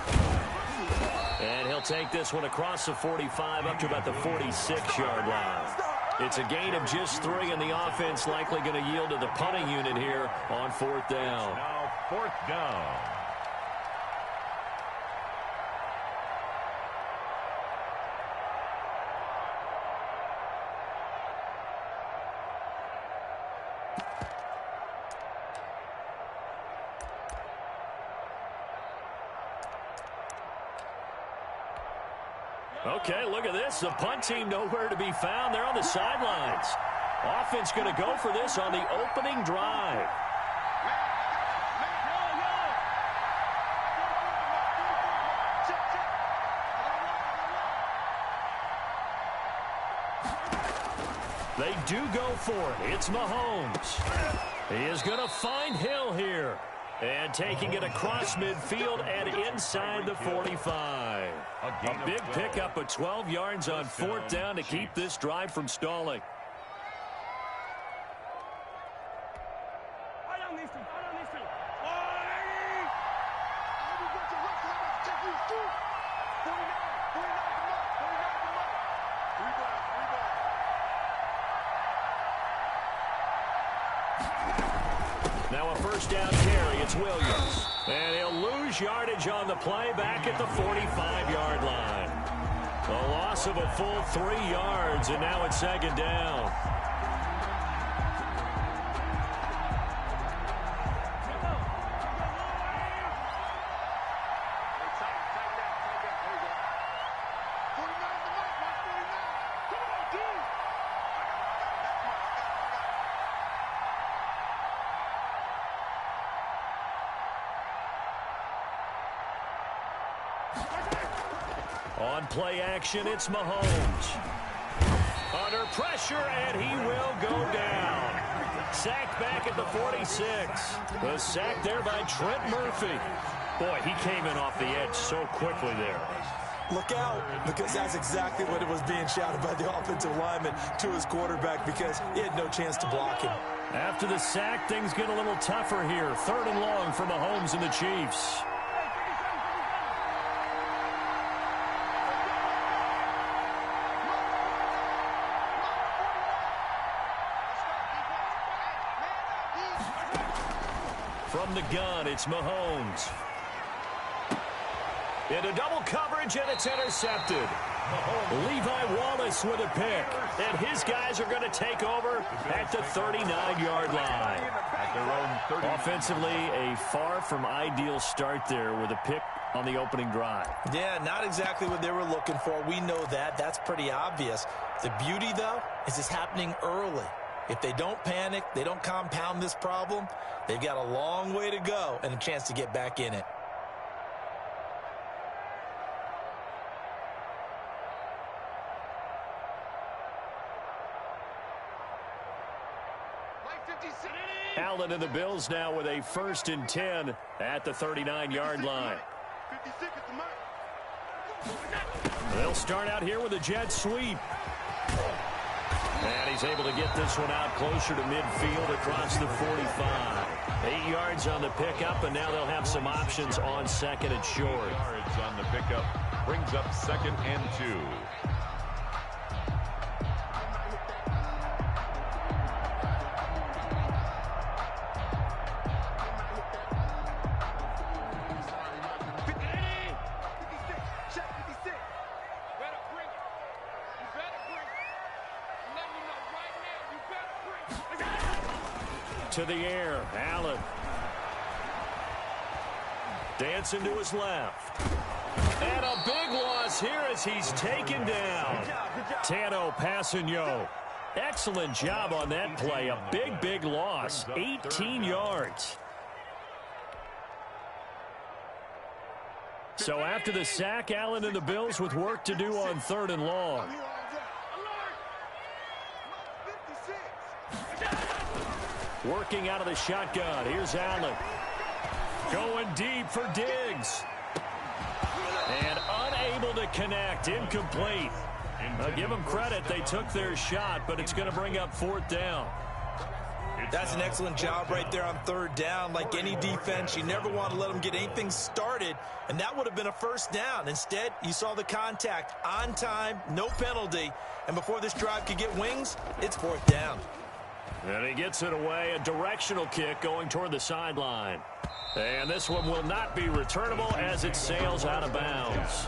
And he'll take this one across the 45 up to about the 46-yard line. It's a gain of just 3, and the offense likely going to yield to the punting unit here on 4th down. Now 4th down. Okay, look at this. The punt team nowhere to be found. They're on the sidelines. Offense going to go for this on the opening drive. They do go for it. It's Mahomes. He is going to find Hill here. And taking it across midfield and inside the 45. A big pickup of 12 yards on 4th down to keep this drive from stalling. Now a 1st down carry. It's Williams. And he'll lose yardage on the play back at the 45-yard line. A loss of a full 3 yards, and now it's 2nd down. On play action, it's Mahomes. Under pressure, and he will go down. Sacked back at the 46. The sack there by Trent Murphy. Boy, he came in off the edge so quickly there. Look out, because that's exactly what it was being shouted by the offensive lineman to his quarterback because he had no chance to block him. After the sack, things get a little tougher here. 3rd and long for Mahomes and the Chiefs. From the gun, it's Mahomes. Into double coverage, and it's intercepted. Levi Wallace with a pick. And his guys are going to take over at the 39-yard line. Offensively, a far from ideal start there with a pick on the opening drive. Yeah, not exactly what they were looking for. We know that. That's pretty obvious. The beauty, though, is it's happening early. If they don't panic, they don't compound this problem, they've got a long way to go and a chance to get back in it. Allen and the Bills now with a 1st and 10 at the 39-yard line. They'll start out here with a jet sweep. And he's able to get this one out closer to midfield across the 45. 8 yards on the pickup, and now they'll have some options on 2nd and short. Yards on the pickup brings up 2nd and 2. to the air. Allen. Dancing to his left. And a big loss here as he's taken down. Tano Passanio. Excellent job on that play. A big, big loss. 18 yards. So after the sack, Allen and the Bills with work to do on 3rd and long. Working out of the shotgun. Here's Allen. Going deep for Diggs. And unable to connect. Incomplete. I'll give them credit. They took their shot, but it's going to bring up 4th down. That's an excellent job right there on 3rd down. Like any defense, you never want to let them get anything started, and that would have been a 1st down. Instead, you saw the contact on time, no penalty, and before this drive could get wings, it's 4th down. And he gets it away, a directional kick going toward the sideline. And this one will not be returnable as it sails out of bounds.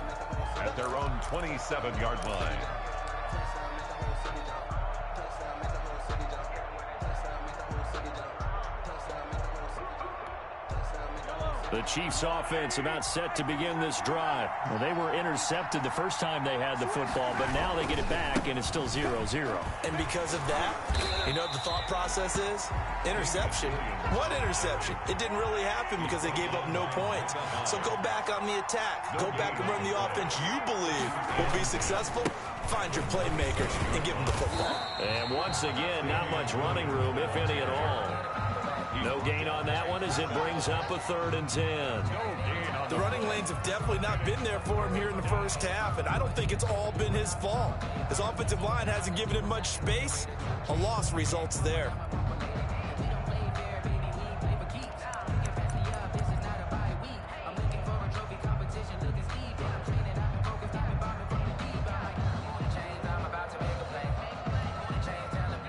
At their own 27-yard line. The Chiefs offense about set to begin this drive. Well, they were intercepted the first time they had the football, but now they get it back, and it's still 0-0. And because of that, you know what the thought process is? Interception. What interception? It didn't really happen because they gave up no points. So go back on the attack. Go back and run the offense you believe will be successful. Find your playmakers and give them the football. And once again, not much running room, if any at all. No gain on that one as it brings up a 3rd and 10. The running lanes have definitely not been there for him here in the first half, and I don't think it's all been his fault. His offensive line hasn't given him much space. A loss results there.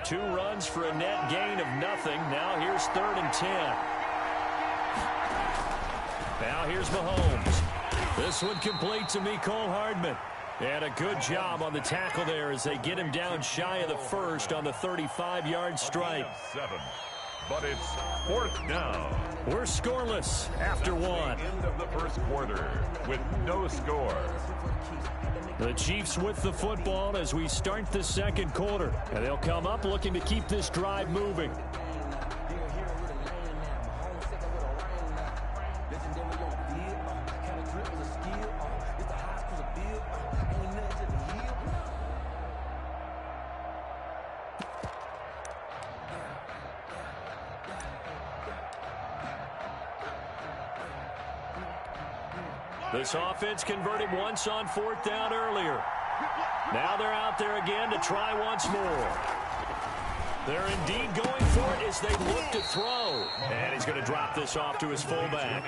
Two runs for a net gain of nothing. Now here's 3rd and 10. Now here's Mahomes. This one complete to Mecole Hardman. And a good job on the tackle there as they get him down shy of the first on the 35-yard strike. 7, but it's 4th down. We're scoreless after one. End of the first quarter with no score. The Chiefs with the football as we start the second quarter. And they'll come up looking to keep this drive moving. This offense converted once on 4th down earlier. Now they're out there again to try once more. They're indeed going for it as they look to throw. And he's going to drop this off to his fullback.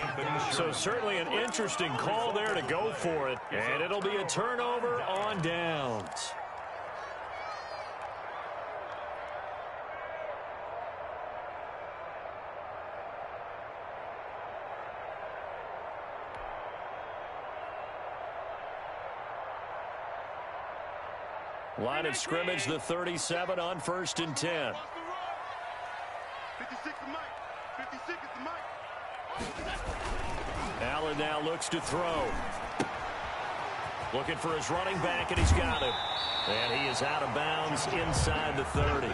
So certainly an interesting call there to go for it. And it'll be a turnover on downs. Line of scrimmage, the 37 on 1st and 10. 56 is Mike. 56 is Mike. Allen now looks to throw. Looking for his running back, and he's got it. And he is out of bounds inside the 30.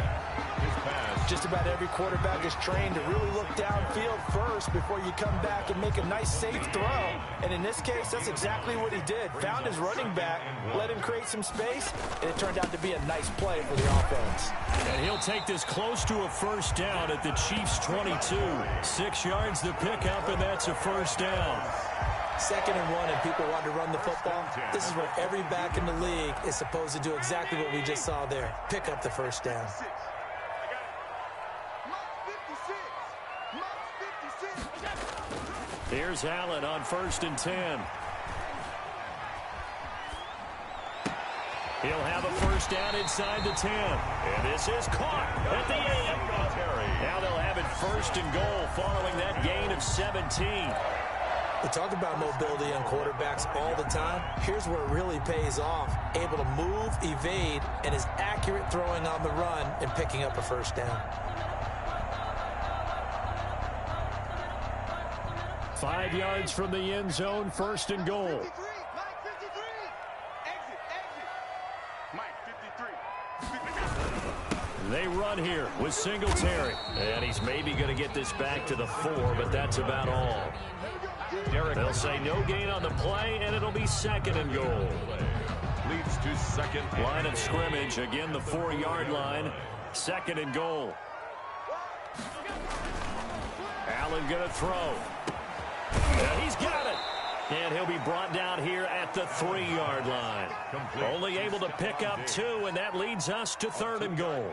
Just about every quarterback is trained to really look downfield first before you come back and make a nice, safe throw. And in this case, that's exactly what he did. Found his running back, let him create some space, and it turned out to be a nice play for the offense. And he'll take this close to a 1st down at the Chiefs' 22. 6 yards the pickup, and that's a 1st down. 2nd and 1, and people want to run the football. This is where every back in the league is supposed to do exactly what we just saw there. Pick up the 1st down. Here's Allen on 1st and 10. He'll have a 1st down inside the 10. And this is caught at the 8. Now they'll have it 1st and goal following that gain of 17. We talk about mobility on quarterbacks all the time. Here's where it really pays off. Able to move, evade, and is accurate throwing on the run and picking up a 1st down. 5 yards from the end zone, first and goal. Mike 53. Exit. Mike 53. They run here with Singletary. And he's maybe going to get this back to the 4, but that's about all. They'll say no gain on the play, and it'll be second and goal. Leads to second. Line of scrimmage, again the 4-yard line. Second and goal. Allen going to throw. And he's got it. And he'll be brought down here at the 3-yard line. Only able to pick up 2, and that leads us to third and goal.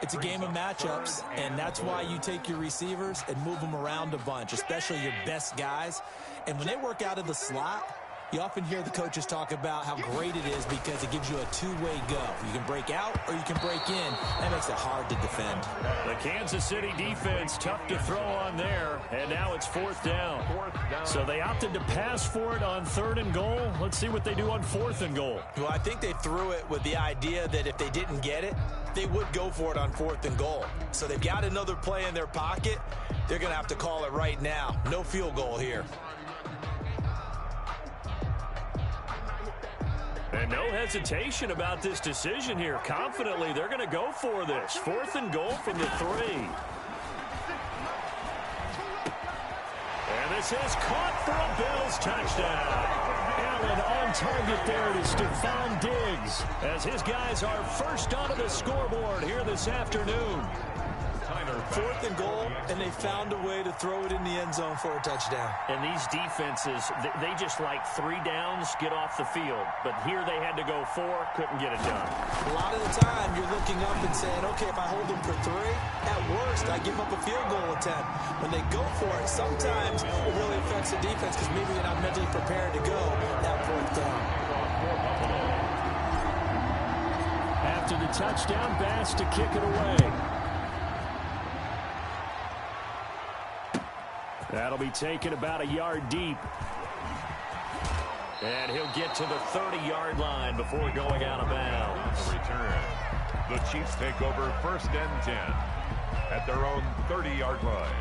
It's a game of matchups, and that's why you take your receivers and move them around a bunch, especially your best guys. And when they work out of the slot, you often hear the coaches talk about how great it is because it gives you a two-way go. You can break out or you can break in. That makes it hard to defend. The Kansas City defense, tough to throw on there, and now it's fourth down. So they opted to pass for it on third and goal. Let's see what they do on fourth and goal. Well, I think they threw it with the idea that if they didn't get it, they would go for it on fourth and goal. So they've got another play in their pocket. They're going to have to call it right now. No field goal here. And no hesitation about this decision here. Confidently, they're going to go for this. Fourth and goal from the 3. And this is caught for a Bills touchdown. Allen on target there to Stephon Diggs as his guys are first onto the scoreboard here this afternoon. Fourth and goal, and they found a way to throw it in the end zone for a touchdown. And these defenses, they just like 3 downs, get off the field. But here they had to go 4, couldn't get it done. A lot of the time, you're looking up and saying, okay, if I hold them for 3, at worst, I give up a field goal attempt. When they go for it, sometimes it really affects the defense because maybe you're not mentally prepared to go that fourth down. After the touchdown, Bass to kick it away. That'll be taken about a yard deep. And he'll get to the 30-yard line before going out of bounds. Return. The Chiefs take over first and 10 at their own 30-yard line.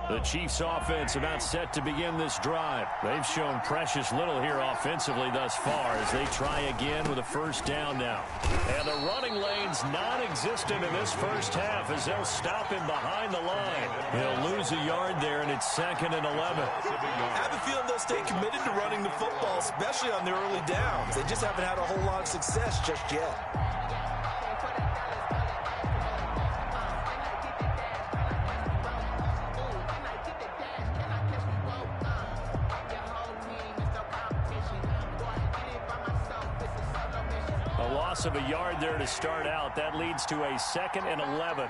The Chiefs offense about set to begin this drive. They've shown precious little here offensively thus far as they try again with a first down now. And the running lane's non-existent in this first half as they'll stop him behind the line. He'll lose a yard there, and it's second and 11. I have a feeling they'll stay committed to running the football, especially on their early downs. They just haven't had a whole lot of success just yet. Of a yard there to start out. That leads to a second and 11.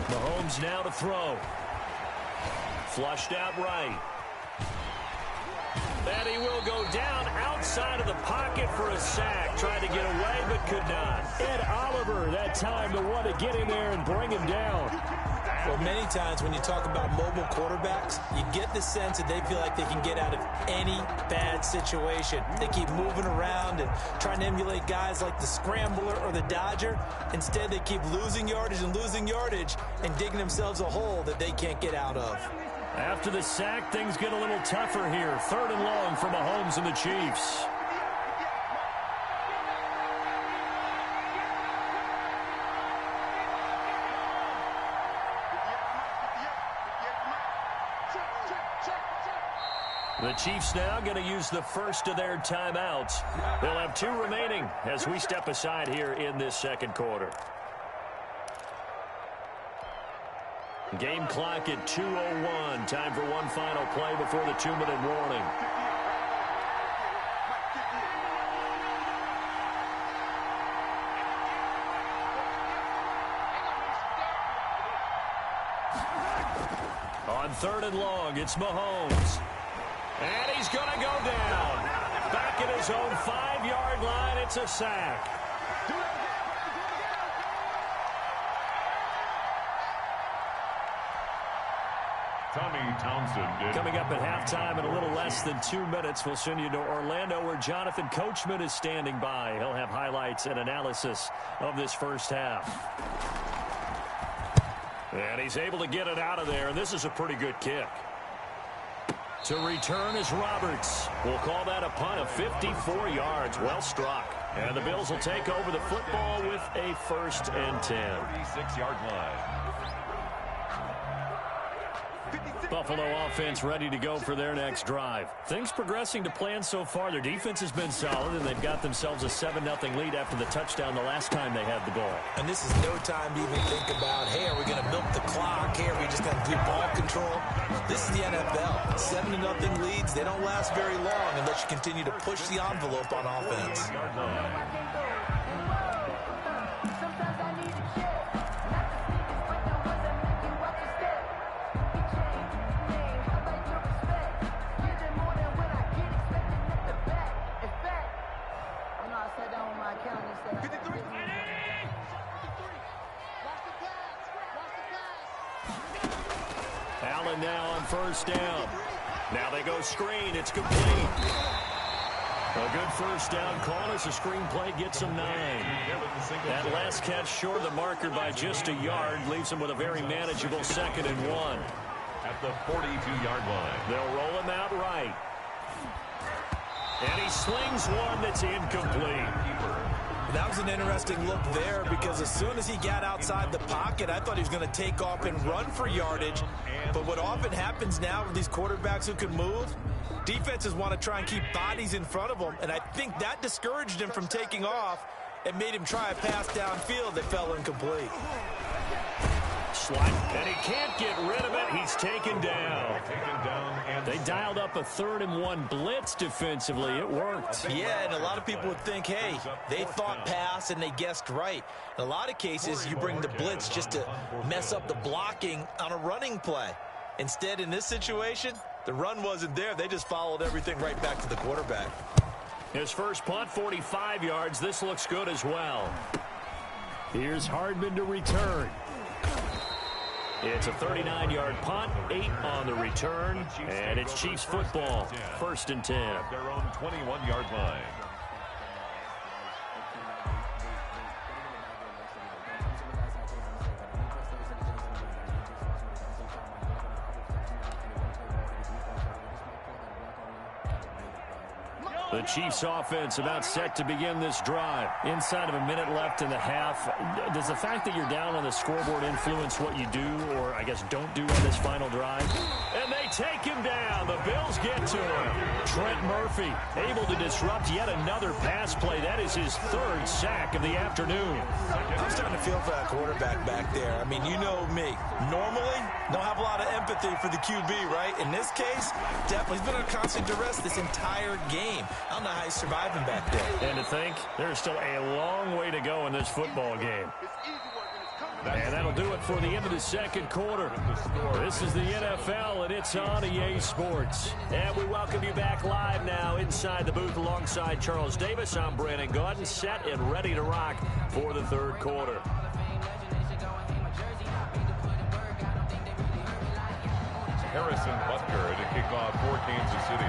Mahomes now to throw. Flushed out right. And he will go down outside of the pocket for a sack. Tried to get away, but could not. Ed Oliver, that time the one to get in there and bring him down. Well, many times when you talk about mobile quarterbacks, you get the sense that they feel like they can get out of any bad situation. They keep moving around and trying to emulate guys like the Scrambler or the Dodger. Instead, they keep losing yardage and digging themselves a hole that they can't get out of. After the sack, things get a little tougher here. Third and long for Mahomes and the Chiefs. The Chiefs now going to use the first of their timeouts. They'll have 2 remaining as we step aside here in this second quarter. Game clock at 2:01. Time for one final play before the 2-minute warning. On 3rd and long, it's Mahomes. And he's going to go down. Back at his own 5-yard line, it's a sack. Tommy Townsend. Coming up at halftime in a little less than 2 minutes, we'll send you to Orlando where Jonathan Coachman is standing by. He'll have highlights and analysis of this first half. And he's able to get it out of there, and this is a pretty good kick. To return is Roberts. We'll call that a punt of 54 yards. Well struck. And the Bills will take over the football with a 1st and 10. 36-yard line. Buffalo offense ready to go for their next drive. Things progressing to plan so far. Their defense has been solid, and they've got themselves a 7-0 lead after the touchdown the last time they had the ball. And this is no time to even think about, hey, are we going to milk the clock? Hey, are we just going to do ball control? This is the NFL. 7-0 leads, they don't last very long unless you continue to push the envelope on offense. Allen now on 1st down. Now they go screen. It's complete. A good 1st down call as the screen play gets them 9. That last catch short of the marker by just a yard leaves them with a very manageable 2nd and 1. At the 42-yard line. They'll roll him out right. And he slings one that's incomplete. That was an interesting look there because as soon as he got outside the pocket, I thought he was going to take off and run for yardage. But what often happens now with these quarterbacks who can move, defenses want to try and keep bodies in front of them, and I think that discouraged him from taking off and made him try a pass downfield that fell incomplete. And he can't get rid of it. He's taken down. They dialed up a 3rd and 1 blitz defensively. It worked. Yeah, and a lot of people would think, hey, they thought pass and they guessed right. In a lot of cases, you bring the blitz just to mess up the blocking on a running play. Instead, in this situation, the run wasn't there. They just followed everything right back to the quarterback. His first punt, 45 yards. This looks good as well. Here's Hardman to return. It's a 39-yard punt, 8 on the return, and it's Chiefs football, 1st and 10. Their own 21-yard line. The Chiefs offense about set to begin this drive. Inside of a minute left in the half. Does the fact that you're down on the scoreboard influence what you do or, I guess, don't do on this final drive? And they take him down. The Bills get to him. Trent Murphy able to disrupt yet another pass play. That is his 3rd sack of the afternoon. I'm starting to feel for that quarterback back there. I mean, you know me. Normally, don't have a lot of empathy for the QB, right? In this case, definitely. He's been under constant duress this entire game. I don't know how he's surviving back there. And to think, there's still a long way to go in this football game. And that'll do it for the end of the 2nd quarter. This is the NFL, and it's on EA Sports. And we welcome you back live now inside the booth alongside Charles Davis. I'm Brandon Gaudin, set and ready to rock for the 3rd quarter. Harrison Butker to kick off for Kansas City.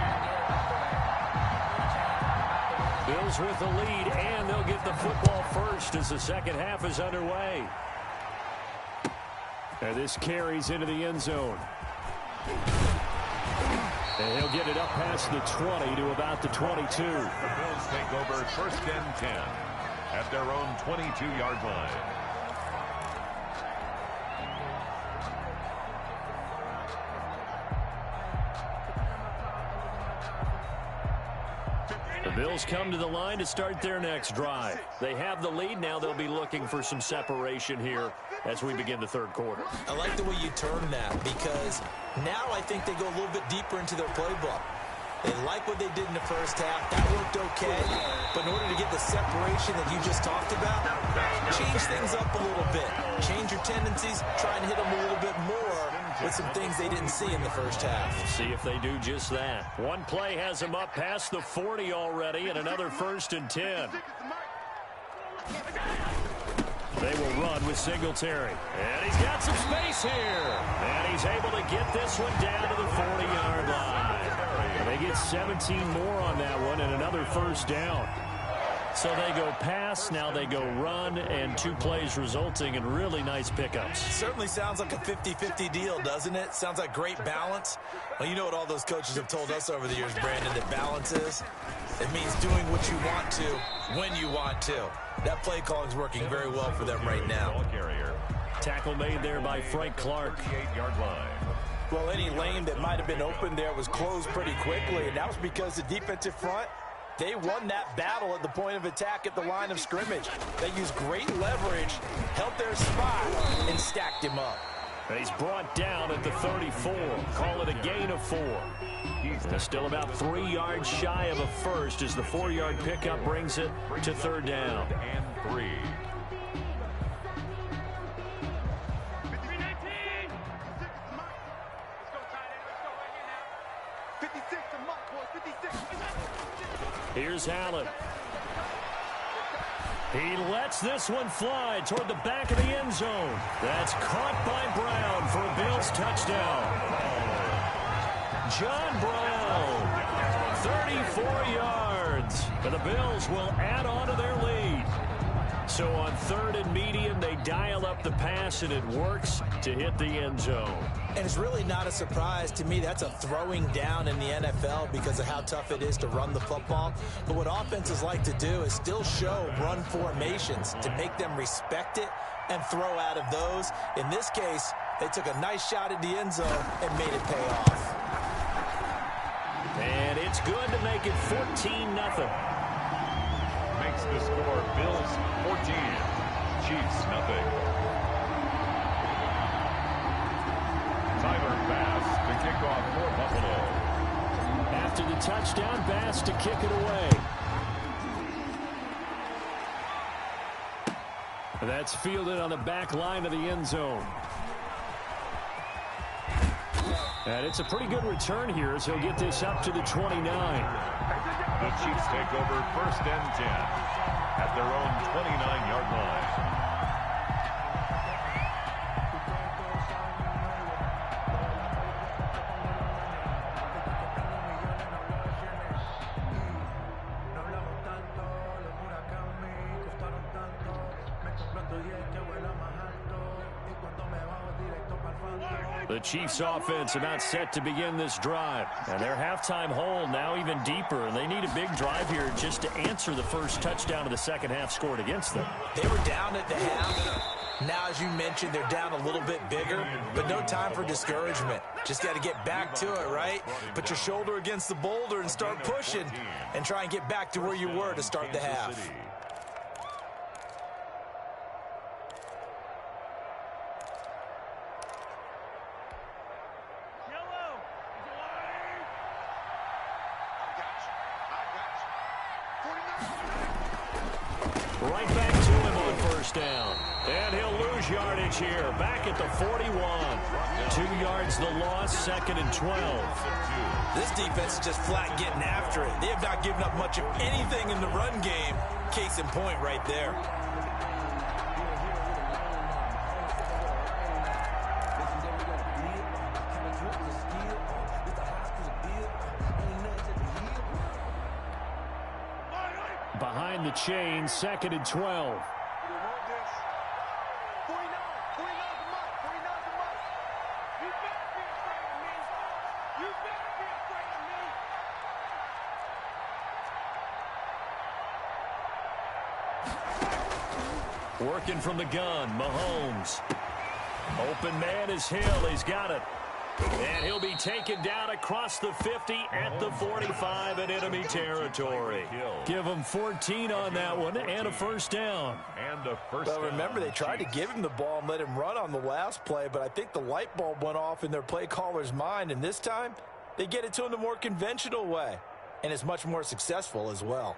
Bills with the lead, and they'll get the football first as the 2nd half is underway. And this carries into the end zone. And he'll get it up past the 20 to about the 22. The Bills take over 1st and 10 at their own 22-yard line. The Bills come to the line to start their next drive. They have the lead. Now they'll be looking for some separation here as we begin the 3rd quarter. I like the way you turn that because now I think they go a little bit deeper into their playbook. They like what they did in the first half. That worked okay. But in order to get the separation that you just talked about, change things up a little bit. Change your tendencies. Try and hit them a little bit more with some things they didn't see in the first half. See if they do just that. One play has them up past the 40 already, and another 1st and 10. They will run with Singletary. And he's got some space here. And he's able to get this one down to the 40-yard line. And they get 17 more on that one and another 1st down. So they go pass, now they go run, and 2 plays resulting in really nice pickups. Certainly sounds like a 50-50 deal, doesn't it? Sounds like great balance. Well, you know what all those coaches have told us over the years, Brandon, that balance is? It means doing what you want to when you want to. That play calling is working very well for them right now. Tackle made there by Frank Clark. 38-yard line. Well, any lane that might have been open there was closed pretty quickly, and that was because the defensive front, they won that battle at the point of attack at the line of scrimmage. They used great leverage, held their spot, and stacked him up. He's brought down at the 34. Call it a gain of 4. He's still about 3 yards shy of a first as the 4-yard pickup brings it to 3rd down. And 3. Here's Allen. He lets this one fly toward the back of the end zone. That's caught by Brown for a Bills touchdown. John Brown, 34 yards. And the Bills will add on to their lead. So on 3rd and medium, they dial up the pass, and it works to hit the end zone. And it's really not a surprise to me. That's a throwing down in the NFL because of how tough it is to run the football. But what offenses like to do is still show run formations to make them respect it and throw out of those. In this case, they took a nice shot at the end zone and made it pay off. And it's good to make it 14-0. Makes the score Bills 14, Chiefs nothing. Tyler Bass to kick off for Buffalo. After the touchdown, Bass to kick it away. That's fielded on the back line of the end zone. And it's a pretty good return here as he'll get this up to the 29. The Chiefs take over 1st and 10 at their own 29-yard line. The Chiefs offense about set to begin this drive. And their halftime hole now even deeper. And they need a big drive here just to answer the first touchdown of the second half scored against them. They were down at the half. Now, as you mentioned, they're down a little bit bigger, but no time for discouragement. Just got to get back to it, right? Put your shoulder against the boulder and start pushing and try and get back to where you were to start the half. Right back to him on 1st down. And he'll lose yardage here. Back at the 41. 2 yards the loss, 2nd and 12. This defense is just flat getting after it. They have not given up much of anything in the run game. Case in point right there. Behind the chain, 2nd and 12. Working from the gun, Mahomes. Open man is Hill. He's got it. And he'll be taken down across the 50 at the 45 in enemy territory. Give him 14 on that one and a 1st down. Well, remember, they tried to give him the ball and let him run on the last play, but I think the light bulb went off in their play caller's mind, and this time They get it to him the more conventional way, and it's much more successful as well.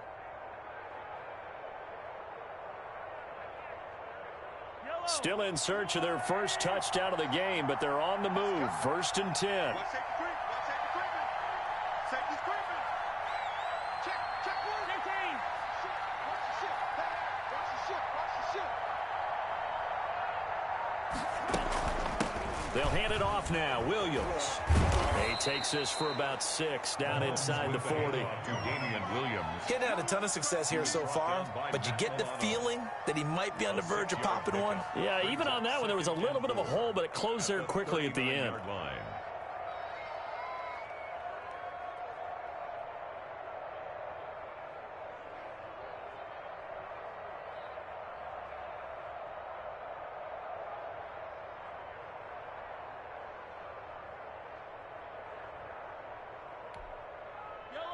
Still in search of their first touchdown of the game, but they're on the move. 1st and 10. They'll hand it off now. Williams. He takes this for about 6 down inside the 40. Getting had a ton of success here so far, but you get the feeling that he might be on the verge of popping one. Yeah, even on that one, there was a little bit of a hole, but it closed there quickly at the end.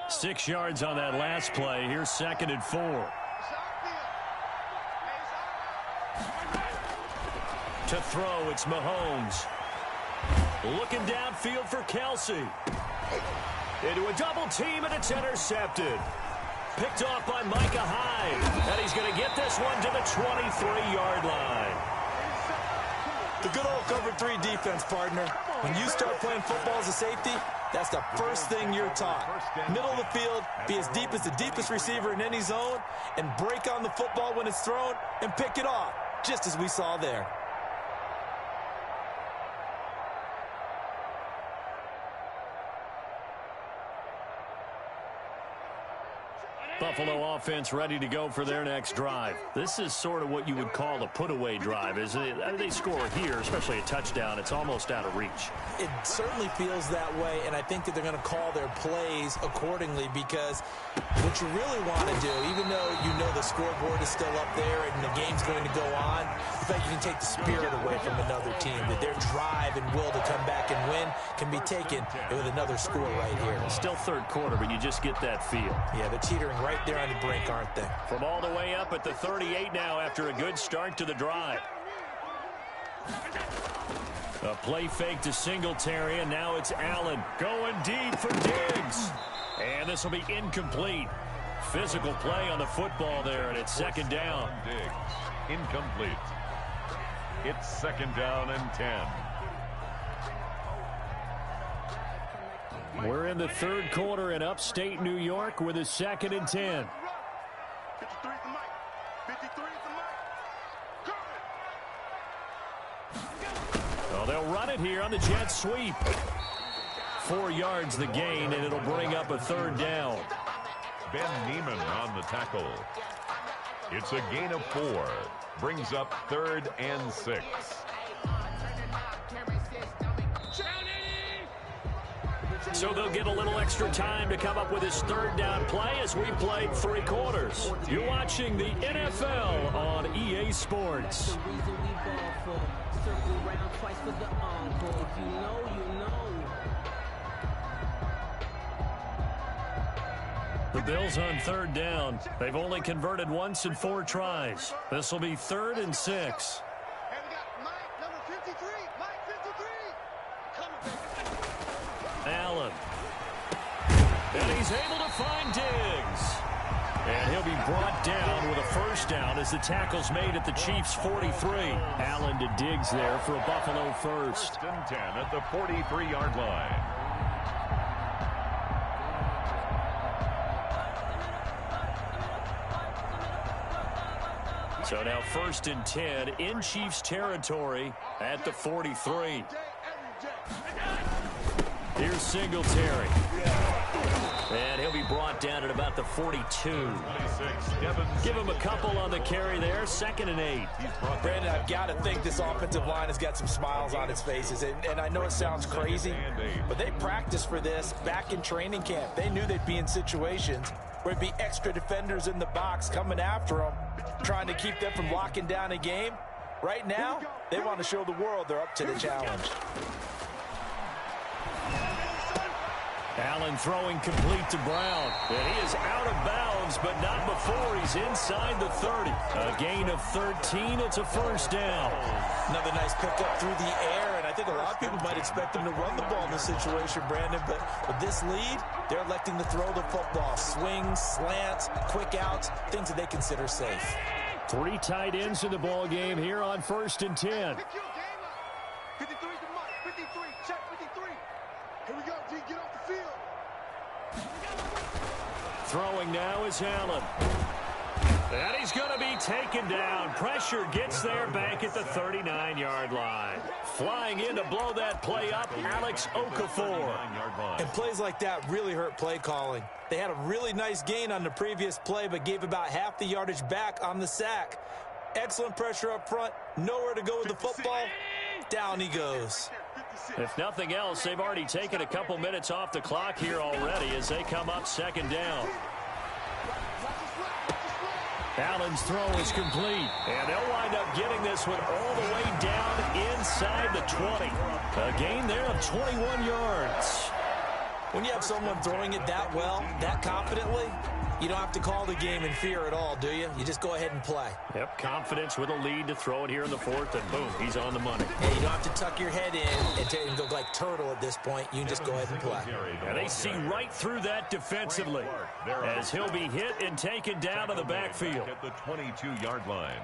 Six yards on that last play. Here's 2nd and 4. To throw, it's Mahomes. Looking downfield for Kelsey. Into a double team, and it's intercepted. Picked off by Micah Hyde. And he's going to get this one to the 23-yard line. The good old cover 3 defense, partner. When you start playing football as a safety, that's the first thing you're taught. Middle of the field, be as deep as the deepest receiver in any zone, and break on the football when it's thrown and pick it off, just as we saw there. Buffalo offense ready to go for their next drive. This is sort of what you would call a put-away drive, isn't it? I mean, they score here, especially a touchdown. It's almost out of reach. It certainly feels that way, and I think that they're going to call their plays accordingly, because what you really want to do, even though you know the scoreboard is still up there and the game's going to go on, the fact you can take the spirit away from another team, that their drive and will to come back and win can be taken with another score right here. Still 3rd quarter, but you just get that feel. Yeah, they're teetering right there on the brink, aren't they? From all the way up at the 38 now after a good start to the drive. A play fake to Singletary, and now it's Allen going deep for Diggs. And this will be incomplete. Physical play on the football there, and it's 2nd down. Diggs, incomplete. It's 2nd down and 10. We're in the 3rd quarter in upstate New York with a 2nd and 10. 53 is the mic. 53 is the mic. Well, they'll run it here on the jet sweep. 4 yards the gain, and it'll bring up a 3rd down. Ben Neiman on the tackle. It's a gain of 4. Brings up 3rd and 6. So they'll get a little extra time to come up with his 3rd down play as we played 3 quarters. You're watching the NFL on EA Sports. The Bills on 3rd down. They've only converted once in 4 tries. This will be 3rd and 6. And we got Mike, number 53. Mike 53. Allen. And he's able to find Diggs. And he'll be brought down with a 1st down as the tackle's made at the Chiefs' 43. Allen to Diggs there for a Buffalo 1st. 1st and 10 at the 43-yard line. So now 1st and 10 in Chiefs territory at the 43. Here's Singletary. And he'll be brought down at about the 42. Give him a couple on the carry there. 2nd and 8. Brandon, I've got to think this offensive line has got some smiles on its faces. And I know it sounds crazy, but they practiced for this back in training camp. They knew they'd be in situations where it'd be extra defenders in the box coming after them, trying to keep them from locking down a game. Right now, they want to show the world they're up to the challenge. Allen throwing complete to Brown. And he is out of bounds, but not before he's inside the 30. A gain of 13. It's a 1st down. Another nice pickup through the air, and I think a lot of people might expect them to run the ball in this situation, Brandon, but with this lead, they're electing to throw the football. Swings, slants, quick outs, things that they consider safe. 3 tight ends in the ball game here on 1st and 10. 53's the mark. 53. Check 53. Here we go, G. Get off the field. Throwing now is Allen. And he's going to be taken down. Pressure gets there back at the 39-yard line. Flying in to blow that play up, Alex Okafor. And plays like that really hurt play calling. They had a really nice gain on the previous play, but gave about half the yardage back on the sack. Excellent pressure up front. Nowhere to go with the football. Down he goes. If nothing else, they've already taken a couple minutes off the clock here already as they come up 2nd down. Allen's throw is complete, and they'll wind up getting this one all the way down inside the 20. A gain there of 21 yards. When you have someone throwing it that well, that confidently, you don't have to call the game in fear at all, do you? You just go ahead and play. Yep, confidence with a lead to throw it here in the 4th, and boom, he's on the money. Yeah, you don't have to tuck your head in and go like turtle at this point. You can just go ahead and play. And they see right through that defensively as he'll be hit and taken down to the backfield. At the 22-yard line.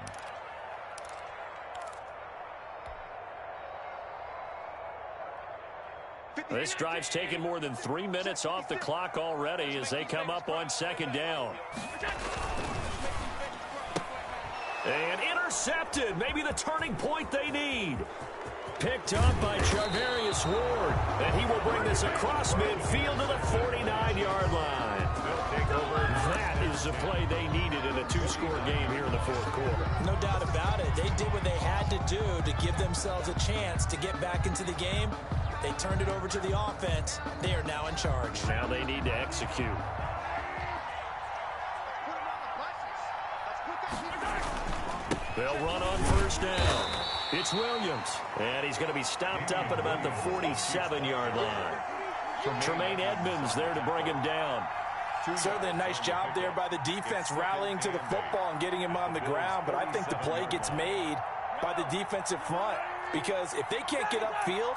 This drive's taken more than 3 minutes off the clock already as they come up on 2nd down. And intercepted. Maybe the turning point they need. Picked up by Charvarius Ward. And he will bring this across midfield to the 49-yard line. That is the play they needed in a 2-score game here in the 4th quarter. No doubt about it. They did what they had to do to give themselves a chance to get back into the game. They turned it over to the offense. They are now in charge. Now they need to execute. They'll run on 1st down. It's Williams. And he's going to be stopped up at about the 47-yard line. Tremaine Edmonds there to bring him down. Certainly a nice job there by the defense rallying to the football and getting him on the ground. But I think the play gets made by the defensive front. Because if they can't get upfield,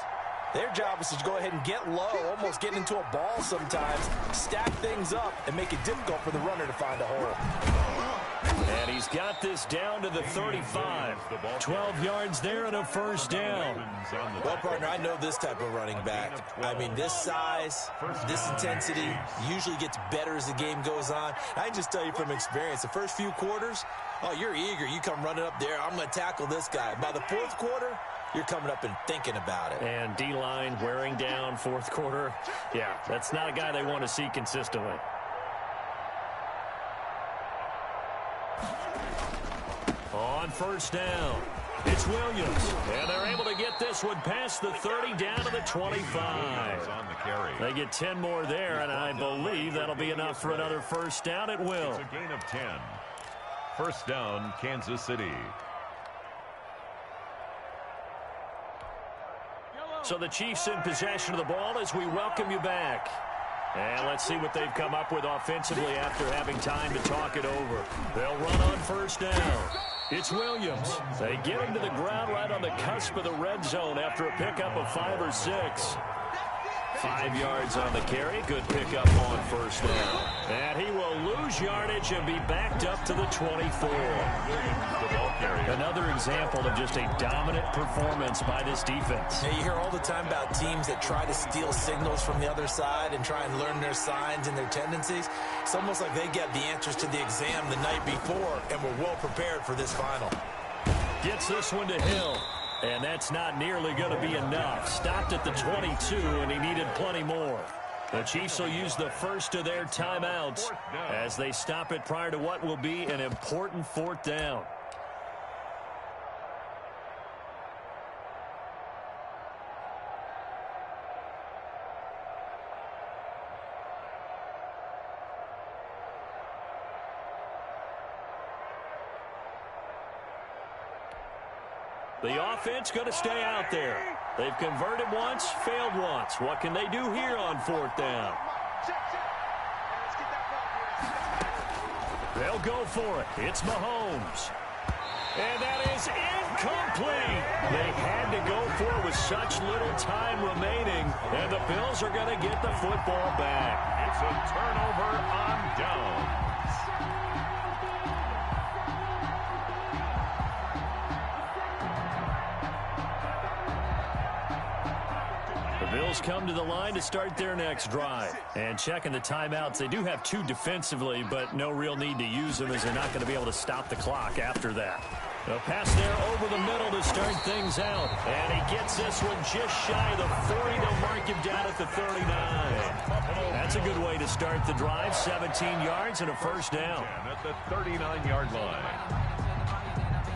their job is to go ahead and get low, almost get into a ball sometimes, stack things up, and make it difficult for the runner to find a hole. And he's got this down to the 35. 12 yards there and a 1st down. Well, partner, I know this type of running back. I mean, this size, this intensity usually gets better as the game goes on. I can just tell you from experience, the first few quarters, oh, you're eager. You come running up there, I'm going to tackle this guy. By the 4th quarter, you're coming up and thinking about it. And D-line wearing down 4th quarter. Yeah, that's not a guy they want to see consistently. On 1st down, it's Williams. And they're able to get this one past the 30 down to the 25. On the carry. They get 10 more there, and I believe that'll be enough for another 1st down at will. It's a gain of 10. 1st down, Kansas City. So the Chiefs in possession of the ball as we welcome you back. And let's see what they've come up with offensively after having time to talk it over. They'll run on 1st down. It's Williams. They get him to the ground right on the cusp of the red zone after a pickup of 5 or 6. 5 yards on the carry. Good pickup on 1st down. And he will lose yardage and be backed up to the 24. Another example of just a dominant performance by this defense. Yeah, you hear all the time about teams that try to steal signals from the other side and try and learn their signs and their tendencies. It's almost like they get the answers to the exam the night before and were well prepared for this final. Gets this one to Hill. And that's not nearly going to be enough. Stopped at the 22, and he needed plenty more. The Chiefs will use the first of their timeouts as they stop it prior to what will be an important 4th down. The offense going to stay out there. They've converted once, failed once. What can they do here on 4th down? They'll go for it. It's Mahomes. And that is incomplete. They had to go for it with such little time remaining, and the Bills are going to get the football back. It's a turnover on downs. The Bills come to the line to start their next drive. And checking the timeouts, they do have 2 defensively, but no real need to use them as they're not going to be able to stop the clock after that. A pass there over the middle to start things out. And he gets this one just shy of the 40. They'll mark him down at the 39. That's a good way to start the drive. 17 yards and a first down. At the 39-yard line.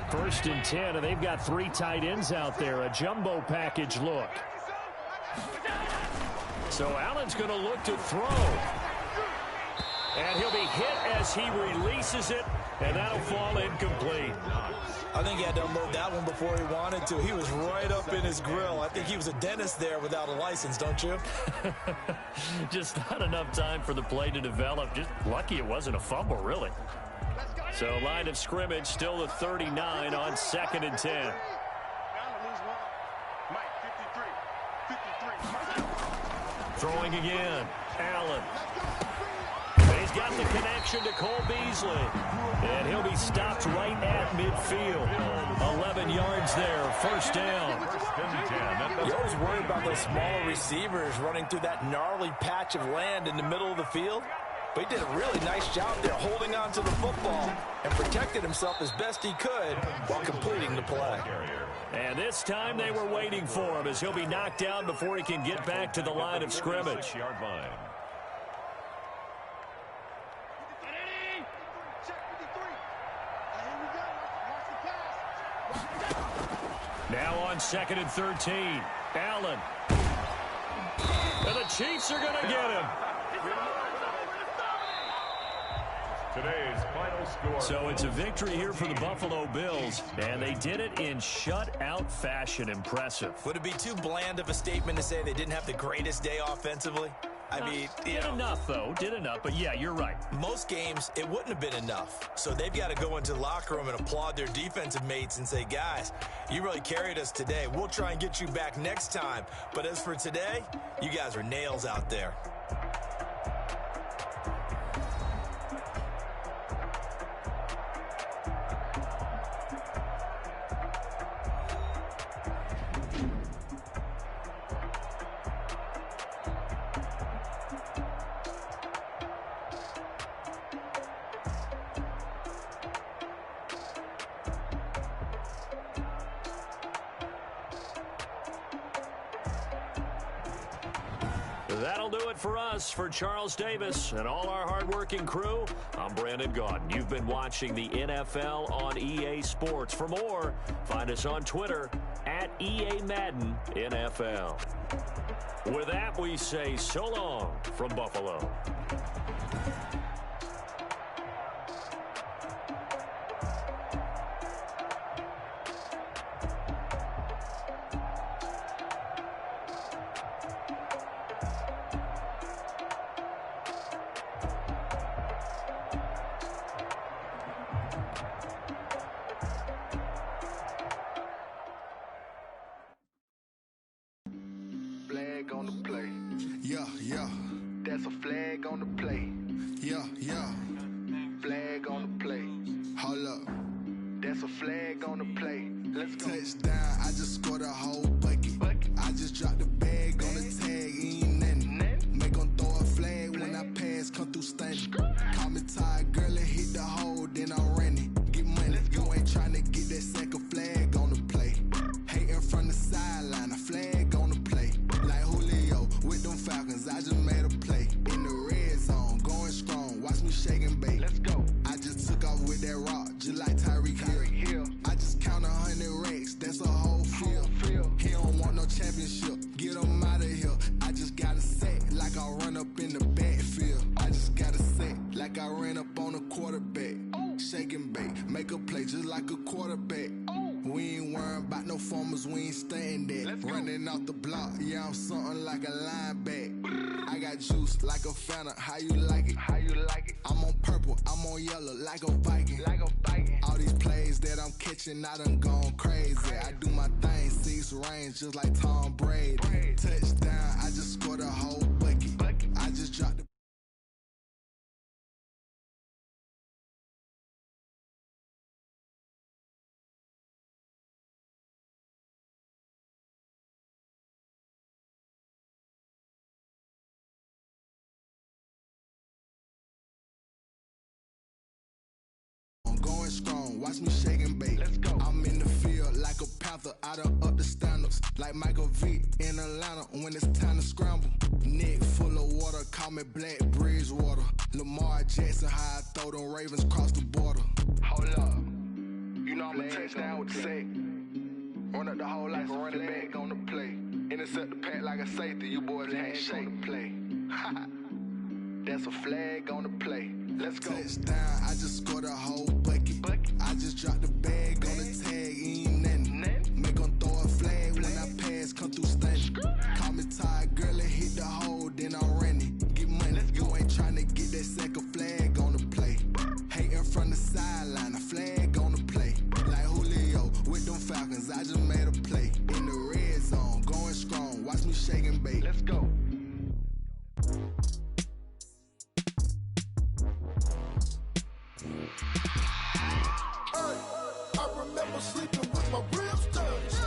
First and 10, and they've got 3 tight ends out there. A jumbo package look. So Allen's going to look to throw. And he'll be hit as he releases it, and that'll fall incomplete. I think he had to unload that one before he wanted to. He was right up in his grill. I think he was a dentist there without a license, don't you? Just not enough time for the play to develop. Just lucky it wasn't a fumble, really. So line of scrimmage still the 39 on 2nd and 10. Throwing again. Allen. He's got the connection to Cole Beasley. And he'll be stopped right at midfield. 11 yards there. First down. You always worry about those smaller receivers running through that gnarly patch of land in the middle of the field. But he did a really nice job there holding on to the football and protected himself as best he could while completing the play. And this time they were waiting for him as he'll be knocked down before he can get back to the line of scrimmage. Now on 2nd and 13. Allen. And the Chiefs are going to get him. Today's final score. So it's a victory here for the Buffalo Bills, and they did it in shutout fashion. Impressive. Would it be too bland of a statement to say they didn't have the greatest day offensively? I mean, did enough, though. Did enough, but yeah, you're right. Most games, it wouldn't have been enough. So they've got to go into the locker room and applaud their defensive mates and say, guys, you really carried us today. We'll try and get you back next time. But as for today, you guys are nails out there. That'll do it for us. For Charles Davis and all our hardworking crew, I'm Brandon Gaudin. You've been watching the NFL on EA Sports. For more, find us on Twitter at EA Madden NFL. With that, we say so long from Buffalo. On the play. Yeah, yeah. That's a flag on the play. Yeah, yeah. Flag on the play. Hold up. That's a flag on the play. Let's go. Touchdown, I just scored a whole bucket. I just dropped the bag on the tag, ain't nothing. Make them throw a flag when I pass, come through stunning. Call me tired, girl, and hit the hole, then I'm running. Get money, you ain't trying to get that second flag on the play. Hating from the sideline, a flag on the play. Like Julio with them Falcons, I just made a play. In the red zone, going strong, watch me shake and bake. Let's go. I just took off with that rock, just like Tyreek Hill. I just count 100 racks, that's a whole field. He don't want no championship, get him out of here. I just got a set, like I run up in the backfield. I just got a set, like I ran up on a quarterback. Shake and bake, make a play just like a quarterback. We ain't worrying about no farmers, we ain't staying there. Running off the block, yeah, I'm something like a linebacker. I got juice like a Fanta, how you like it? How you like it? I'm on purple, I'm on yellow, like a Viking. Like a Viking. All these plays that I'm catching, I done gone crazy. I do my thing, 6 range, just like Tom Brady. Touchdown, I just scored a whole bucket. I just dropped the going strong, watch me shake and bake. Let's go. I'm in the field like a panther, I done up the standards. Like Michael Vick in Atlanta when it's time to scramble. Neck full of water, call me Black Bridgewater. Lamar Jackson, how I throw them Ravens cross the border. Hold up, you know I'm a touchdown with the sack. Run up the whole like a running back on the play. Intercept the pack like a safety, you boys can't shake the play. That's a flag on the play. Let's go. Touchdown, I just scored a whole bucket. I just dropped the bag on the tag, ain't nothing. Make 'em throw a flag when I pass, come through stunning. Call me tired, girl, and hit the hole, then I'm running. Get money, you ain't trying to get that second flag on the play. Hating from the sideline, a flag on the play. Like Julio with them Falcons, I just made a play. In the red zone, going strong, watch me shake and bake. Let's go. I remember sleeping with my ribs touched.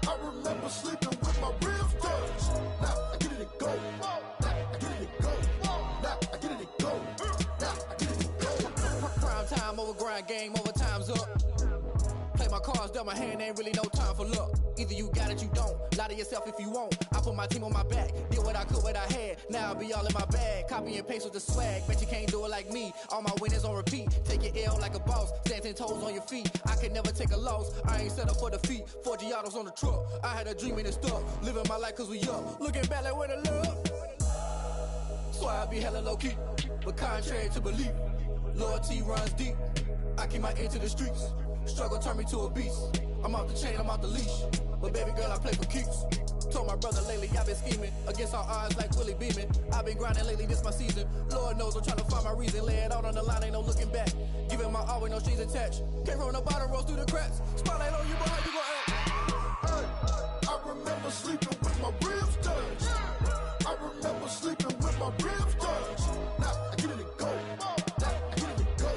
I remember sleeping with my ribs touched. Now I get it to go. Now I get it to go. Now I get it to go. Now I get it to go. Prime time over grind game, over time's up. Play my cards, dealt my hand, ain't really no time for luck. Either you got it, you don't. Lie to yourself if you won't. I put my team on my back, did what I could, what I had. Now I'll be all in my bag. Copy and paste with the swag. Bet you can't do it like me. All my winners on repeat. Take your L like a boss. Stand 10 toes on your feet. I can never take a loss. I ain't set up for defeat. 4 Giottos on the truck. I had a dream and it stuck. Living my life cause we up. Looking back like where the love. So I be hella low key. But contrary to belief, loyalty runs deep. I keep my ear to the streets. Struggle turned me to a beast. I'm off the chain, I'm off the leash. But baby girl, I play for keeps. Told my brother lately, I've been scheming. Against all odds like Willie Beeman. I've been grinding lately, this my season. Lord knows I'm trying to find my reason. Lay it out on the line, ain't no looking back. Giving my all with no strings attached. Came from the bottom, rose through the cracks. Spotlight on you, boy, how you gon' act? Hey, I remember sleeping with my ribs touched. I remember sleeping with my ribs touched. Now I get it to go. Now I get it to go.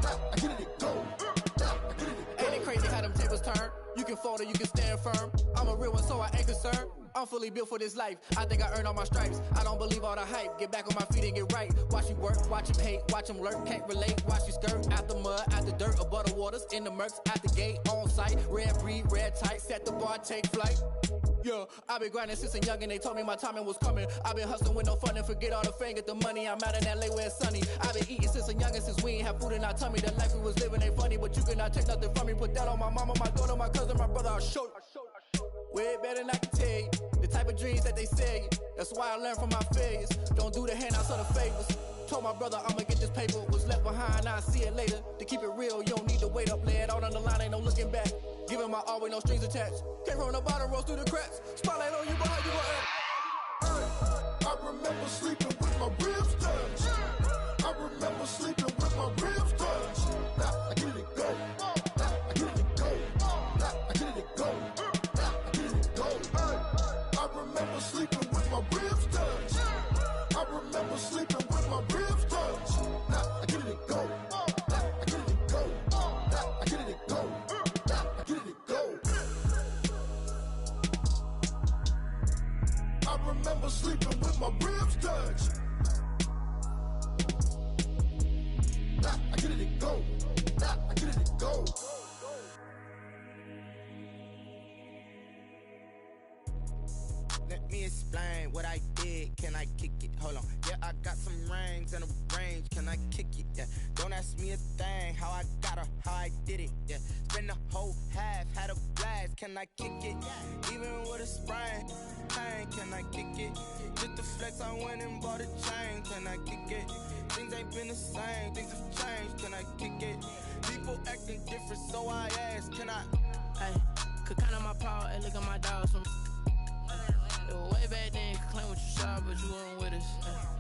Now I get it to go. Now I get it to go. Ain't it crazy how them tables turn? You can fold or you can stand firm. I'm a real one, so I ain't concerned. I'm fully built for this life. I think I earned all my stripes. I don't believe all the hype. Get back on my feet and get right. Watch you work, watch him hate, watch him lurk. Can't relate, watch you skirt. Out the mud, out the dirt, above the waters, in the murks, out the gate, on site. Red breed, red tight, set the bar, take flight. Yeah, I've been grinding since a young and they told me my timing was coming. I've been hustling with no fun and forget all the fame, get the money. I'm out in LA where it's sunny. I've been eating since a young and since we ain't have food in our tummy. The life we was living ain't funny, but you cannot take nothing from me. Put that on my mama, my daughter, my cousin, my brother, I'll show you. Way better than I can tell you. The type of dreams that they sell you. That's why I learned from my failures. Don't do the handouts or the favors. Told my brother I'ma get this paper. Was left behind, I'll see it later. To keep it real, you don't need to wait up. Lay it out on the line, ain't no looking back. Giving my all with no strings attached. Came from the bottom, rose through the cracks. Spotlight on you, boy, how you gon' act? I remember sleeping with my ribs touched. I remember sleeping with my ribs touched. Now I get it to go. Now I get it to go. Now I get it to go. Now I get it to go. I remember sleeping with my ribs touched. I remember sleeping with my ribs touched. Now I get it to go. Now I get it to go. Now I get it to go. Now I get it to go. I remember sleeping with my ribs touched. Now I get it to go. Now I get it to go. Let me explain what I did. Can I kick it? Hold on. Yeah, I got some rings and a range. Can I kick it? Yeah. Don't ask me a thing. How I got her, how I did it. Yeah. Spend the whole half, had a blast. Can I kick it? Even with a sprain, pain. Can I kick it? Just the flex, I went and bought a chain. Can I kick it? Things ain't been the same. Things have changed. Can I kick it? People acting different, so I ask. Can I? Hey, look at my dogs. Way back then, you could claim what you saw, but you weren't with us.